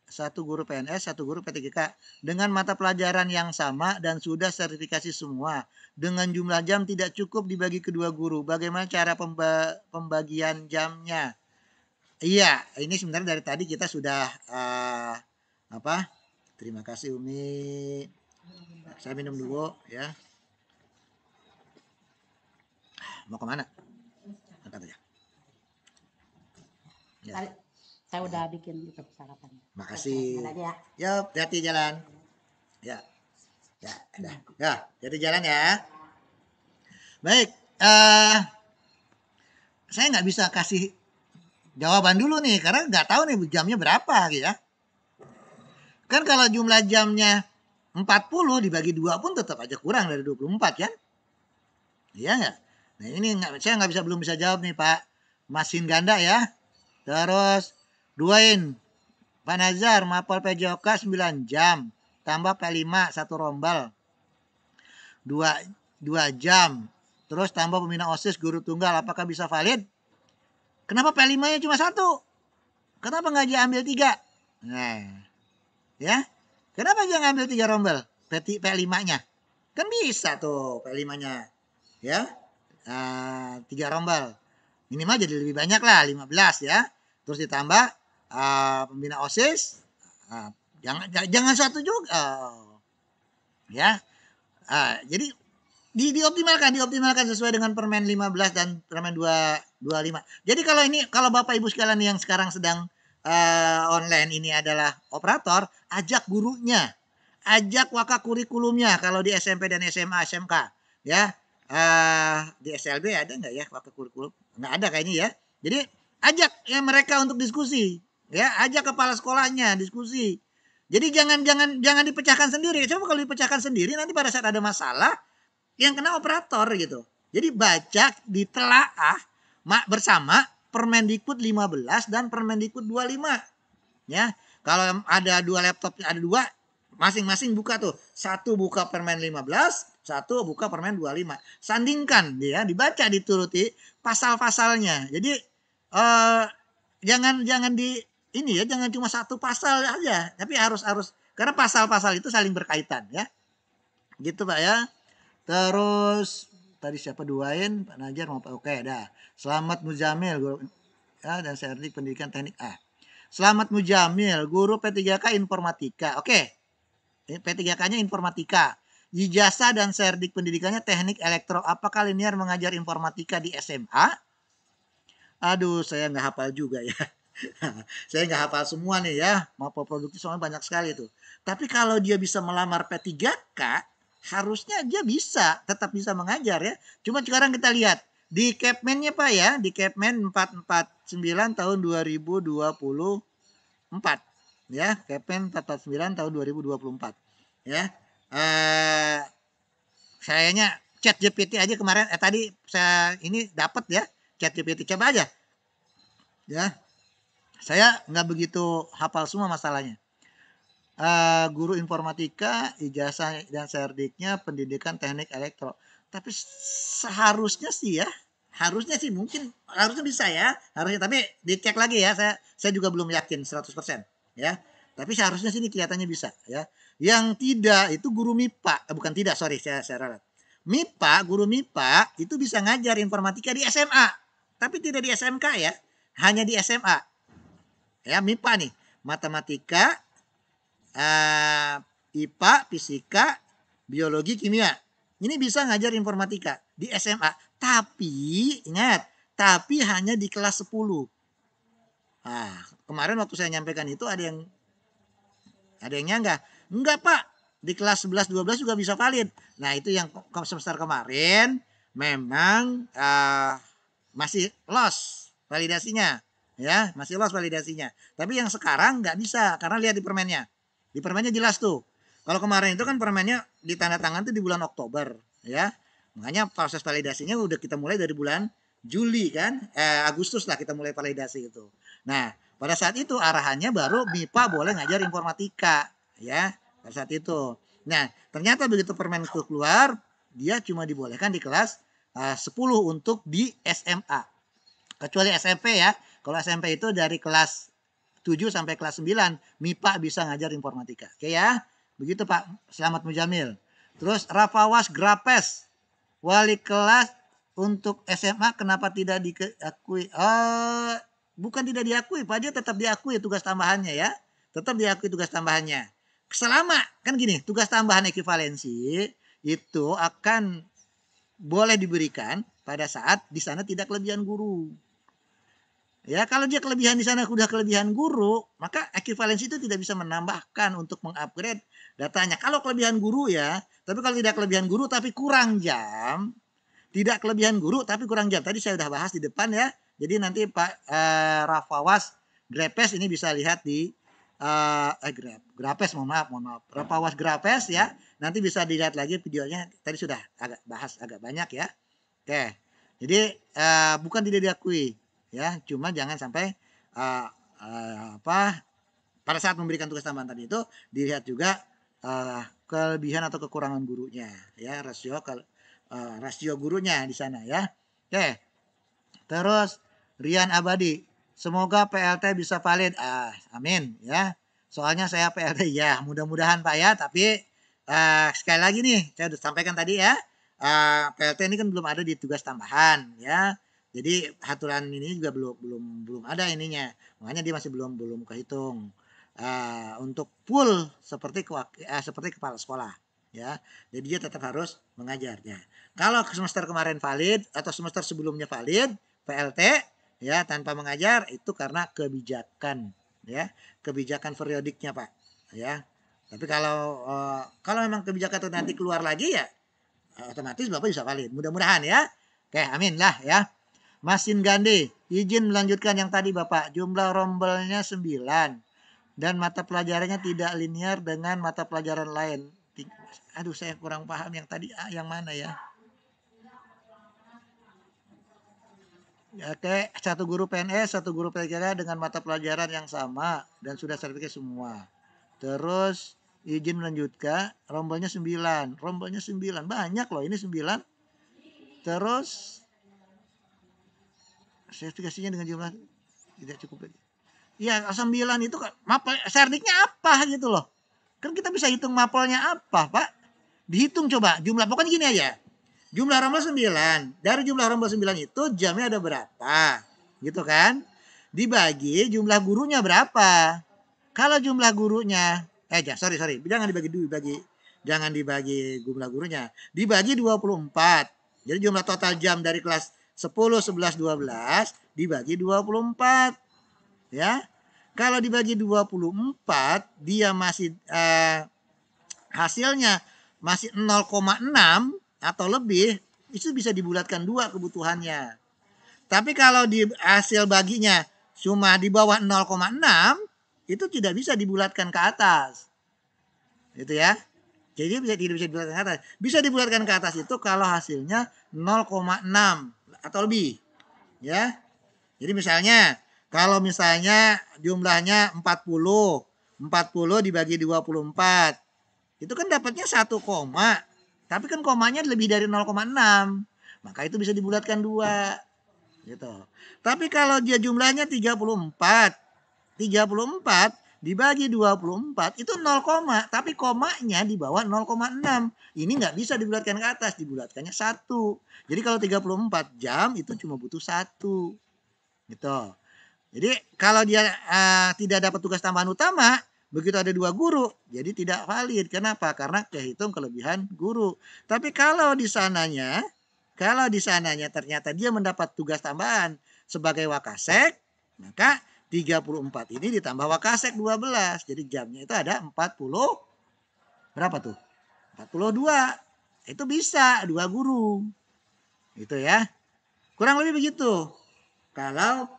1 guru PNS, 1 guru P3K dengan mata pelajaran yang sama dan sudah sertifikasi semua. Dengan jumlah jam tidak cukup dibagi kedua guru. Bagaimana cara pembagian jamnya? Iya, ini sebenarnya dari tadi kita sudah Terima kasih Umi. Saya minum dulu ya. Mau kemana? Angkat aja. Ya. Saya udah bikin itu sarapan. Makasih. Ya, hati jalan. Ya. Jadi jalan ya. Baik, saya nggak bisa kasih jawaban dulu nih karena nggak tahu nih jamnya berapa gitu ya. Kan kalau jumlah jamnya 40 dibagi 2 pun tetap aja kurang dari 24 kan? Iya nggak? Nah ini saya belum bisa jawab nih Pak Masin Ganda ya. Terus duain Pak Nazar mapel PJOK 9 jam. tambah P5 satu rombel 2 jam. Terus tambah pembina OSIS guru tunggal, apakah bisa valid? Kenapa P5-nya cuma satu? Kenapa nggak diambil 3? Nah, ya. Kenapa jangan ambil 3 rombel P5-nya? Kan bisa tuh P5-nya. Ya. 3 rombel. Minimal jadi lebih banyak lah, 15 ya. Terus ditambah pembina OSIS. Jangan satu juga. Ya. Jadi dioptimalkan sesuai dengan Permen 15 dan Permen 225. Jadi kalau Bapak Ibu sekalian yang sekarang sedang online ini adalah operator, ajak gurunya, ajak waka kurikulumnya kalau di SMP dan SMA SMK ya. Di SLB ada nggak ya waka kurikulum? Nggak ada kayaknya ya. Jadi ajak ya mereka untuk diskusi ya, ajak kepala sekolahnya diskusi. Jadi jangan dipecahkan sendiri. Coba kalau dipecahkan sendiri nanti pada saat ada masalah yang kena operator gitu. Jadi baca, ditelaah bersama Permendikbud 15 dan Permendikbud 25. Ya. Kalau ada 2 laptop, ada 2, masing-masing buka tuh. Satu buka Permen 15, satu buka Permen 25. Sandingkan dia, dibaca, dituruti pasal-pasalnya. Jadi jangan jangan cuma satu pasal aja, tapi harus karena pasal-pasal itu saling berkaitan ya. Gitu Pak ya. Terus tadi siapa duain Pak Najar mau oke dah. Selamat Muzamil guru ya, dan Serdik Pendidikan Teknik A. Selamat Mujamil, guru P3K Informatika. Oke. P3K-nya Informatika. Ijazah dan Serdik pendidikannya Teknik Elektro. Apakah linear mengajar informatika di SMA? Aduh, saya nggak hafal juga ya. Saya nggak hafal semua nih ya. Maupun produktif soalnya banyak sekali tuh. Tapi kalau dia bisa melamar P3K, harusnya dia tetap bisa mengajar ya. Cuma sekarang kita lihat di Kepmennya Pak ya, di Kepmen 449 tahun 2024 ya, Kepmen 449 tahun 2024 ya. Sayanya Chat GPT aja kemarin tadi saya ini dapat ya, Chat GPT coba aja. Ya. Saya nggak begitu hafal semua masalahnya. Guru informatika, ijazah dan serdiknya pendidikan teknik elektro. Tapi seharusnya sih ya, harusnya bisa ya, harusnya, tapi dicek lagi ya, saya juga belum yakin 100% ya. Tapi seharusnya sini kelihatannya bisa ya. Yang tidak itu guru MIPA, bukan tidak, sorry saya ralat. Guru MIPA itu bisa ngajar informatika di SMA, tapi tidak di SMK ya, hanya di SMA. Ya, MIPA nih, matematika, IPA, fisika, biologi, kimia. Ini bisa ngajar informatika di SMA. Tapi, ingat, hanya di kelas 10. Nah, kemarin waktu saya nyampaikan itu ada yang nyanggah. Enggak Pak, di kelas 11, 12 juga bisa valid. Nah, itu yang semester kemarin memang masih loss validasinya. Ya, masih loss validasinya. Tapi yang sekarang nggak bisa, karena lihat di permennya. Di permennya jelas tuh. Kalau kemarin itu kan permennya ditandatangan tuh di bulan Oktober, ya. Makanya proses validasinya udah kita mulai dari bulan Juli kan, Agustus lah kita mulai validasi itu. Nah, pada saat itu arahannya baru MIPA boleh ngajar informatika, ya. Pada saat itu. Nah, ternyata begitu permen itu keluar, dia cuma dibolehkan di kelas 10 untuk di SMA. Kecuali SMP ya. Kalau SMP itu dari kelas 7 sampai kelas 9 MIPA bisa ngajar informatika. Oke ya. Begitu Pak Selamat Mujamil. Terus Rafawas Grapes, wali kelas untuk SMA kenapa tidak diakui? Bukan tidak diakui, Pak, dia tetap diakui tugas tambahannya ya. Tetap diakui tugas tambahannya. Selama kan gini, tugas tambahan ekivalensi itu akan boleh diberikan pada saat di sana tidak kelebihan guru. Ya, kalau dia kelebihan di sana sudah kelebihan guru, maka ekivalensi itu tidak bisa menambahkan untuk mengupgrade datanya. Kalau kelebihan guru ya, tapi kalau tidak kelebihan guru tapi kurang jam, tidak kelebihan guru tapi kurang jam. Tadi saya sudah bahas di depan ya. Jadi nanti Pak Rafawas Grapes ini bisa lihat di Grapes, mohon maaf. Rafawas Grapes ya. Nanti bisa dilihat lagi videonya. Tadi sudah bahas agak banyak ya. Oke. Jadi bukan tidak diakui. Ya, cuma jangan sampai pada saat memberikan tugas tambahan tadi itu dilihat juga kelebihan atau kekurangan gurunya ya, rasio gurunya di sana ya. Oke. Terus Rian Abadi, semoga PLT bisa valid. Amin ya. Soalnya saya PLT ya, mudah-mudahan Pak ya, tapi sekali lagi nih saya sudah sampaikan tadi ya. PLT ini kan belum ada di tugas tambahan ya. Jadi aturan ini juga belum ada ininya. Makanya dia masih belum kehitung. Untuk full seperti kepala sekolah ya. Jadi dia tetap harus mengajarnya. Kalau semester kemarin valid atau semester sebelumnya valid PLT ya tanpa mengajar itu karena kebijakan ya, kebijakan periodiknya Pak ya. Tapi kalau memang kebijakan itu nanti keluar lagi ya otomatis Bapak bisa valid. Mudah-mudahan ya. Oke, amin lah ya. Masin Gandhi, izin melanjutkan yang tadi Bapak. Jumlah rombelnya 9 dan mata pelajarannya tidak linear dengan mata pelajaran lain. Aduh, saya kurang paham yang tadi yang mana ya. Oke, satu guru PNS, satu guru PKK dengan mata pelajaran yang sama dan sudah sertifikat semua. Terus izin melanjutkan, rombelnya 9. Rombelnya 9. Banyak loh, ini 9. Terus sertifikasinya dengan jumlah tidak cukup lagi. Ya, 9 itu mapel serdiknya apa gitu loh. Kan kita bisa hitung mapelnya apa, Pak. Dihitung coba jumlah. Pokoknya gini aja. Jumlah rombel 9. Dari jumlah rombel 9 itu jamnya ada berapa? Gitu kan? Dibagi jumlah gurunya berapa? Kalau jumlah gurunya sorry. Jangan dibagi jumlah gurunya. Dibagi 24. Jadi jumlah total jam dari kelas 10, 11, 12 dibagi 24. Ya. Kalau dibagi 24 dia masih hasilnya masih 0,6 atau lebih, itu bisa dibulatkan 2 kebutuhannya. Tapi kalau di hasil baginya cuma di bawah 0,6 itu tidak bisa dibulatkan ke atas. Itu ya. Jadi tidak bisa dibulatkan ke atas. Bisa dibulatkan ke atas itu kalau hasilnya 0,6 atau lebih. Ya. Jadi kalau misalnya jumlahnya 40 dibagi 24. Itu kan dapatnya 1 koma. Tapi kan komanya lebih dari 0,6. Maka itu bisa dibulatkan 2. Gitu. Tapi kalau dia jumlahnya 34 dibagi 24 itu 0, tapi komanya di bawah 0,6. Ini nggak bisa dibulatkan ke atas, dibulatkannya 1. Jadi kalau 34 jam itu cuma butuh 1. Gitu. Jadi kalau dia tidak dapat tugas tambahan utama, begitu ada 2 guru, jadi tidak valid. Kenapa? Karena kehitung kelebihan guru. Tapi kalau di sananya ternyata dia mendapat tugas tambahan sebagai wakasek, maka 34 ini ditambah wakasek 12. Jadi jamnya itu ada 40. Berapa tuh? 42. Itu bisa 2 guru. Itu ya. Kurang lebih begitu. Kalau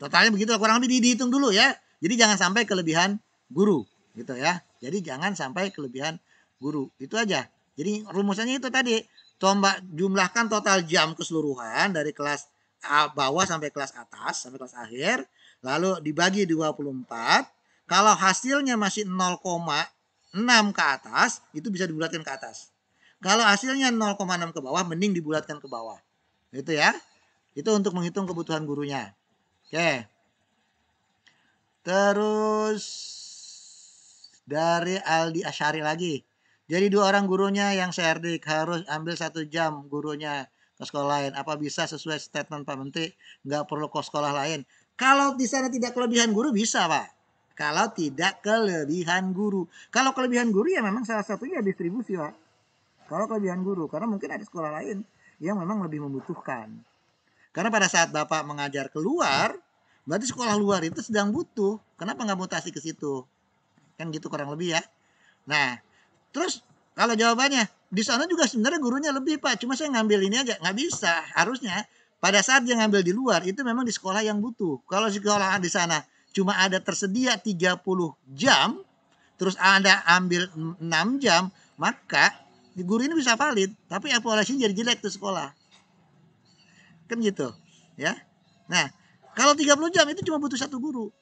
totalnya begitu kurang lebih dihitung dulu ya. Jadi jangan sampai kelebihan guru gitu ya. Jadi jangan sampai kelebihan guru. Itu aja. Jadi rumusannya itu tadi. Jumlahkan total jam keseluruhan dari kelas bawah sampai kelas atas, sampai kelas akhir. Lalu dibagi 24. Kalau hasilnya masih 0,6 ke atas, itu bisa dibulatkan ke atas. Kalau hasilnya 0,6 ke bawah, mending dibulatkan ke bawah. Itu ya. Itu untuk menghitung kebutuhan gurunya. Oke. Terus dari Aldi Asyari lagi. Jadi 2 orang gurunya yang serdik harus ambil 1 jam gurunya ke sekolah lain. Apa bisa sesuai statement Pak Menteri? Nggak perlu ke sekolah lain. Kalau di sana tidak kelebihan guru bisa Pak. Kalau tidak kelebihan guru. Kalau kelebihan guru ya memang salah satunya distribusi Pak. Kalau kelebihan guru. Karena mungkin ada sekolah lain yang memang lebih membutuhkan. Karena pada saat Bapak mengajar keluar, berarti sekolah luar itu sedang butuh. Kenapa nggak mutasi ke situ? Kan gitu kurang lebih ya. Nah, terus kalau jawabannya, di sana juga sebenarnya gurunya lebih Pak. Cuma saya ngambil ini aja. Nggak bisa. Harusnya pada saat dia ngambil di luar, itu memang di sekolah yang butuh. Kalau sekolah di sana cuma ada tersedia 30 jam, terus Anda ambil 6 jam, maka guru ini bisa valid. Tapi evaluasinya jadi jelek tuh sekolah. Kan gitu. Ya. Nah, Kalau 30 jam itu cuma butuh satu guru.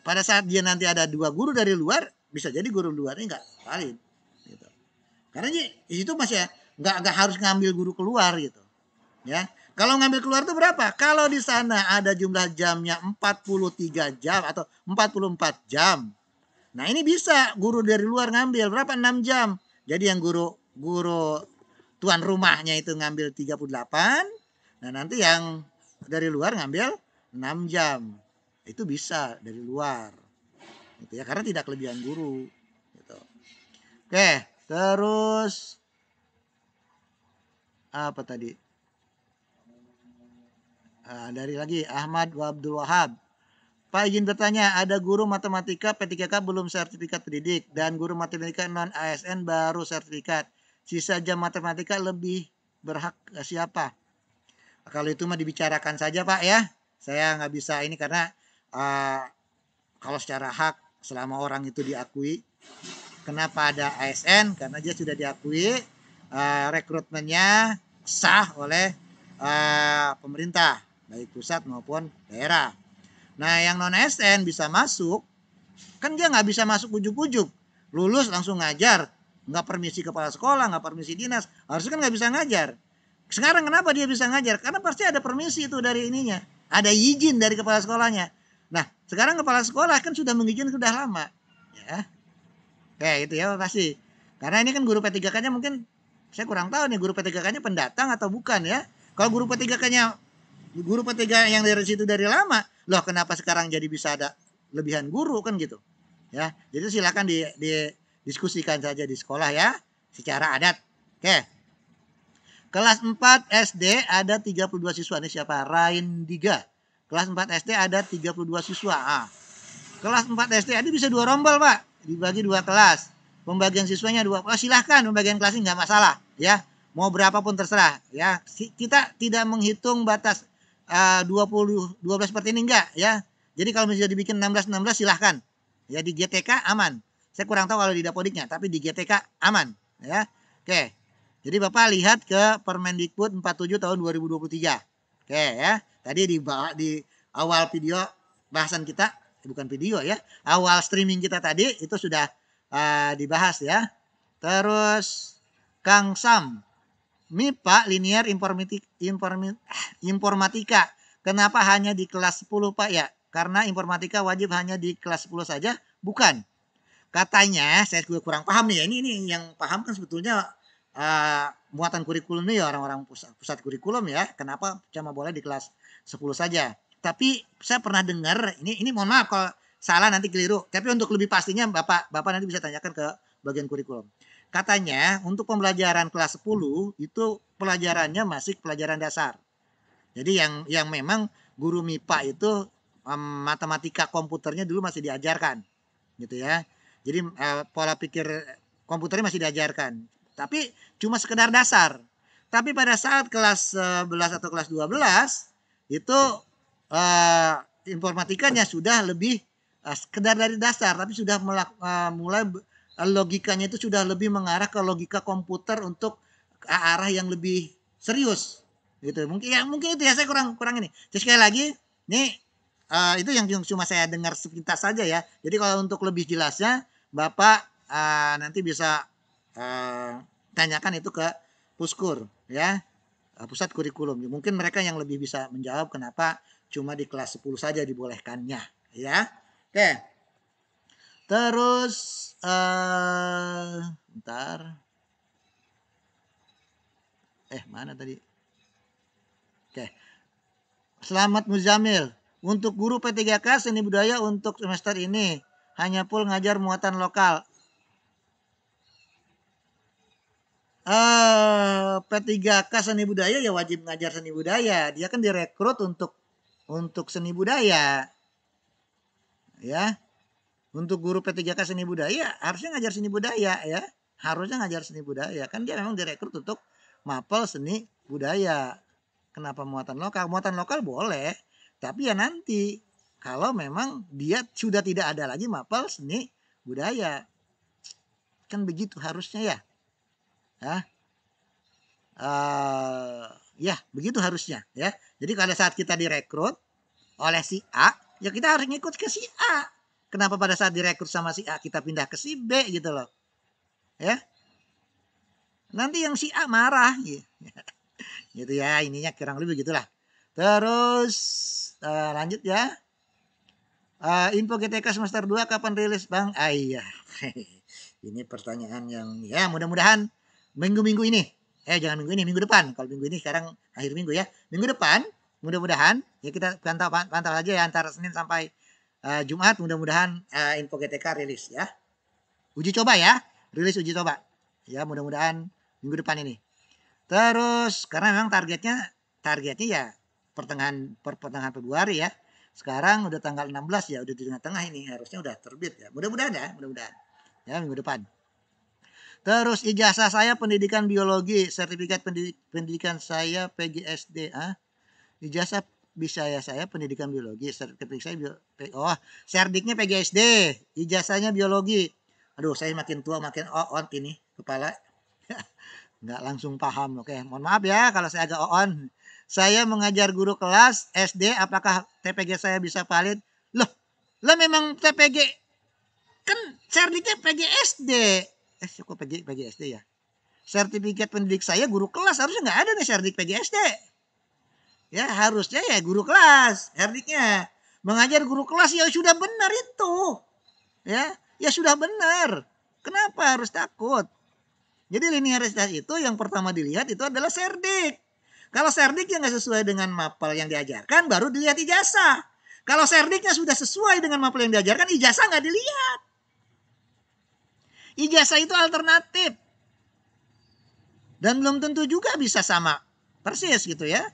Pada saat dia nanti ada 2 guru dari luar, bisa jadi guru luarnya nggak valid. Gitu. Karena itu masih nggak harus ngambil guru keluar gitu. Ya, kalau ngambil keluar itu berapa? Kalau di sana ada jumlah jamnya 43 jam atau 44 jam. Nah, ini bisa guru dari luar ngambil berapa? 6 jam. Jadi yang guru tuan rumahnya itu ngambil 38. Nah, nanti yang dari luar ngambil 6 jam. Itu bisa dari luar. Gitu ya, karena tidak kelebihan guru gitu. Oke, terus apa tadi? Dari lagi Ahmad Abdul Wahab. Pak izin bertanya, ada guru matematika P3K belum sertifikat pendidik dan guru matematika non ASN baru sertifikat. Sisa jam matematika lebih berhak siapa? Kalau itu mah dibicarakan saja Pak ya. Saya nggak bisa ini karena kalau secara hak selama orang itu diakui. Kenapa ada ASN? Karena dia sudah diakui rekrutmennya sah oleh pemerintah baik pusat maupun daerah. Nah, yang non ASN bisa masuk, kan dia nggak bisa masuk ujuk-ujuk, lulus langsung ngajar, nggak permisi kepala sekolah, nggak permisi dinas, harusnya kan nggak bisa ngajar. Sekarang kenapa dia bisa ngajar? Karena pasti ada permisi itu dari ininya, ada izin dari kepala sekolahnya. Nah, sekarang kepala sekolah kan sudah mengizinkan sudah lama, ya, kayak gitu ya pasti. Karena ini kan guru P3K-nya mungkin saya kurang tahu nih guru P3K-nya pendatang atau bukan ya. Kalau guru P3K-nya guru P3 yang dari situ dari lama, loh kenapa sekarang jadi bisa ada lebihan guru kan gitu. Ya, jadi silakan diskusikan saja di sekolah ya, secara adat. Oke. Kelas 4 SD ada 32 siswa. Ini siapa? Rain Diga. Kelas 4 SD ada 32 siswa. Kelas 4 SD ada bisa 2 rombel, Pak. Dibagi 2 kelas. Pembagian siswanya 2. Oh, silahkan pembagian kelasnya nggak masalah, ya. Mau berapapun terserah, ya. Kita tidak menghitung batas 12 seperti ini enggak ya. Jadi kalau misalnya dibikin 16 silahkan. Ya di GTK aman. Saya kurang tahu kalau di Dapodiknya, tapi di GTK aman ya. Oke. Jadi Bapak lihat ke Permendikbud 47 tahun 2023. Oke ya. Tadi di awal video bahasan kita, bukan video ya. Awal streaming kita tadi itu sudah dibahas ya. Terus Kang Sam, MIPA linear informatika. Kenapa hanya di kelas 10 Pak ya? Karena informatika wajib hanya di kelas 10 saja? Bukan. Katanya, saya juga kurang paham nih ya. Ini yang paham kan sebetulnya muatan kurikulum nih ya orang-orang pusat kurikulum ya. Kenapa cuma boleh di kelas 10 saja? Tapi saya pernah dengar, ini mohon maaf kalau salah nanti keliru. Tapi untuk lebih pastinya Bapak nanti bisa tanyakan ke bagian kurikulum. Katanya untuk pembelajaran kelas 10 itu pelajarannya masih pelajaran dasar. Jadi yang memang guru MIPA itu matematika komputernya dulu masih diajarkan. Gitu ya. Jadi pola pikir komputernya masih diajarkan. Tapi cuma sekedar dasar. Tapi pada saat kelas 11 atau kelas 12 itu informatikanya sudah lebih sekedar dari dasar, tapi sudah mulai logikanya itu sudah lebih mengarah ke logika komputer untuk ke arah yang lebih serius gitu. Mungkin itu ya, saya kurang ini. Jadi sekali lagi nih itu yang cuma saya dengar sepintas saja ya. Jadi kalau untuk lebih jelasnya Bapak nanti bisa tanyakan itu ke Puskur ya, pusat kurikulum. Mungkin mereka yang lebih bisa menjawab kenapa cuma di kelas 10 saja dibolehkannya ya. Oke. Terus bentar. Mana tadi? Oke. Selamat Muzamil. Untuk guru P3K seni budaya untuk semester ini hanya full ngajar muatan lokal. P3K seni budaya ya wajib ngajar seni budaya. Dia kan direkrut untuk seni budaya. Ya. Untuk guru P3K seni budaya harusnya ngajar seni budaya ya. Harusnya ngajar seni budaya. Kan dia memang direkrut untuk mapel seni budaya. Kenapa muatan lokal? Muatan lokal boleh. Tapi ya nanti kalau memang dia sudah tidak ada lagi mapel seni budaya. Kan begitu harusnya ya. Ya begitu harusnya ya. Jadi pada saat kita direkrut oleh si A, ya kita harus ngikut ke si A. Kenapa pada saat direkrut sama si A kita pindah ke si B gitu loh. Ya. Nanti yang si A marah gitu ya, ininya kurang lebih gitulah. Terus lanjut ya. Info GTK semester 2 kapan rilis Bang? Iya. Ini pertanyaan yang ya mudah-mudahan minggu-minggu ini. Jangan minggu ini, minggu depan. Kalau minggu ini sekarang akhir minggu ya. Minggu depan mudah-mudahan ya kita pantau aja ya antara Senin sampai Jumat mudah-mudahan info GTK rilis ya. Uji coba ya, rilis uji coba. Ya mudah-mudahan minggu depan ini. Terus karena memang targetnya ya pertengahan Februari ya. Sekarang udah tanggal 16 ya, udah di tengah-tengah ini harusnya udah terbit ya. Mudah-mudahan ya, mudah-mudahan. Ya minggu depan. Terus ijazah saya pendidikan biologi, sertifikat pendidikan saya PGSD. Ijazah bisa ya saya pendidikan biologi, sertifikat saya serdiknya PGSD, ijazahnya biologi. Aduh, saya makin tua makin on ini kepala. Nggak langsung paham. Oke, mohon maaf ya kalau saya agak on. Saya mengajar guru kelas SD, apakah TPG saya bisa valid? Loh, memang TPG kan serdiknya PGSD. Kok PGSD ya? Sertifikat pendidik saya guru kelas, harusnya nggak ada nih serdik PGSD. Ya, harusnya ya guru kelas serdiknya. Mengajar guru kelas ya sudah benar itu. Ya sudah benar. Kenapa harus takut? Jadi linearitas itu yang pertama dilihat itu adalah serdik. Kalau serdik yang nggak sesuai dengan mapel yang diajarkan, baru dilihat ijazah. Kalau serdiknya sudah sesuai dengan mapel yang diajarkan, ijazah nggak dilihat. Ijazah itu alternatif. Dan belum tentu juga bisa sama persis gitu ya.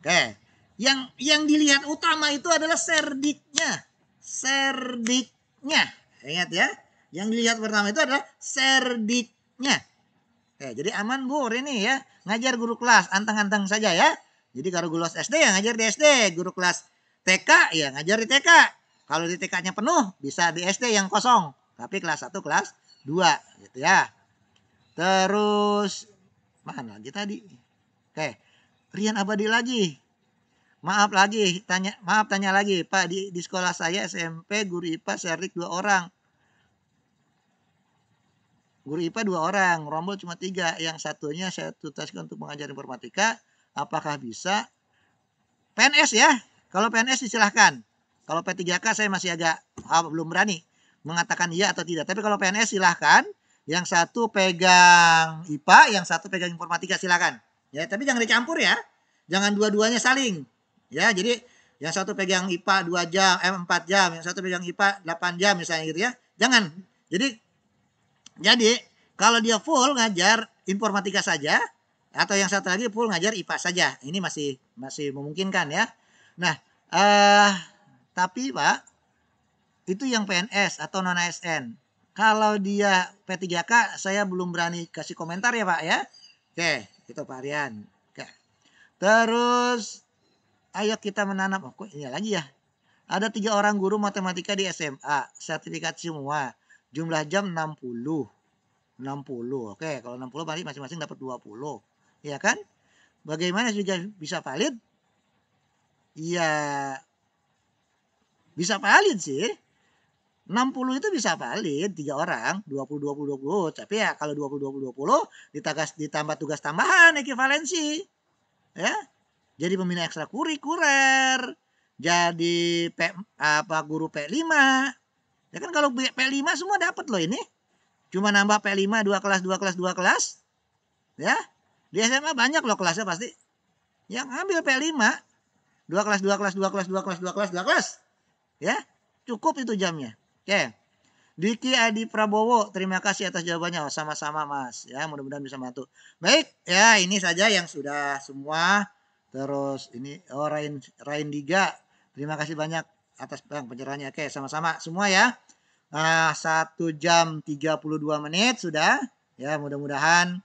Oke. Yang dilihat utama itu adalah serdiknya. Serdiknya. Ingat ya. Yang dilihat pertama itu adalah serdiknya. Jadi aman Bu ini ya. Ngajar guru kelas anteng-anteng saja ya. Jadi kalau guru kelas SD ya ngajar di SD. Guru kelas TK ya ngajar di TK. Kalau di TK-nya penuh bisa di SD yang kosong. Tapi kelas 1, kelas 2 gitu ya. Terus mana lagi tadi? Rian Abadi lagi. Maaf tanya lagi. Pak di sekolah saya SMP guru IPA serdik 2 orang. Guru IPA 2 orang, rombol cuma 3. Yang satunya saya tugaskan untuk mengajar informatika. Apakah bisa? PNS ya. Kalau PNS silahkan. Kalau P3K saya masih agak belum berani mengatakan iya atau tidak. Tapi kalau PNS silahkan. Yang satu pegang IPA, yang satu pegang informatika silahkan. Ya, tapi jangan dicampur ya. Jangan dua-duanya saling. Ya, jadi yang satu pegang IPA 2 jam, 4 jam, yang satu pegang IPA 8 jam misalnya gitu ya. Jangan. Jadi kalau dia full ngajar informatika saja atau yang satu lagi full ngajar IPA saja, ini masih memungkinkan ya. Nah, tapi Pak itu yang PNS atau non ASN. Kalau dia P3K saya belum berani kasih komentar ya Pak ya. Oke, itu Pak Rian. Oke. Terus ayo kita menanam. Kok ini lagi ya. Ada 3 orang guru matematika di SMA, sertifikat semua. Jumlah jam 60. Oke, kalau 60 berarti masing-masing dapat 20. Ya kan? Bagaimana juga bisa valid? Ya bisa valid sih. 60 itu bisa valid 3 orang, 20. Tapi ya kalau 20 ditambah tugas tambahan ekivalensi. Ya. Jadi pembina ekstrakurikuler, jadi guru P5. Ya kan kalau P5 semua dapat loh ini. Cuma nambah P5 2 kelas. Ya. Di SMA banyak loh kelasnya pasti. Yang ambil P5 2 kelas. Ya. Cukup itu jamnya. Oke. Diki Adi Prabowo, terima kasih atas jawabannya. Sama-sama Mas. Ya, mudah-mudahan bisa bantu. Baik, ya ini saja yang sudah semua. Terus ini Rain Diga, terima kasih banyak atas pencerahannya. Oke, sama-sama semua ya. 1 jam 32 menit sudah. Ya, mudah-mudahan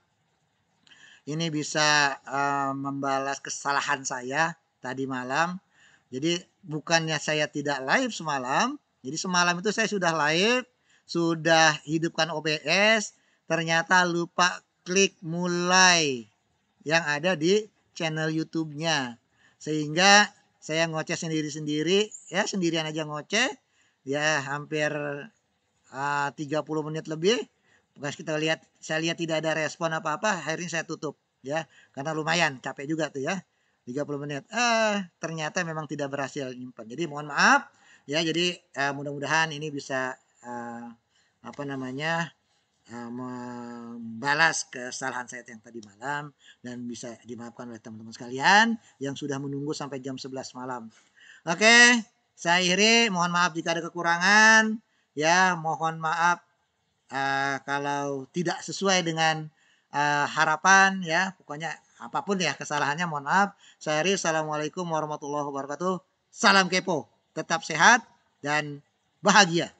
ini bisa membalas kesalahan saya tadi malam. Jadi bukannya saya tidak live semalam. Jadi semalam itu saya sudah live, sudah hidupkan OBS, ternyata lupa klik mulai yang ada di channel YouTube-nya. Sehingga saya ngoceh sendiri-sendiri ya, sendirian aja ngoceh ya hampir 30 menit lebih. Pas saya lihat tidak ada respon apa-apa, akhirnya saya tutup ya. Karena lumayan capek juga tuh ya. 30 menit. Ternyata memang tidak berhasil nyimpan. Jadi mohon maaf ya. Jadi mudah-mudahan ini bisa apa namanya? Membalas kesalahan saya yang tadi malam dan bisa dimaafkan oleh teman-teman sekalian yang sudah menunggu sampai jam 11 malam. Oke, saya akhiri. Mohon maaf jika ada kekurangan. Ya, mohon maaf kalau tidak sesuai dengan harapan ya. Pokoknya apapun ya kesalahannya mohon maaf. Saya akhiri. Assalamualaikum warahmatullahi wabarakatuh. Salam kepo. Tetap sehat dan bahagia.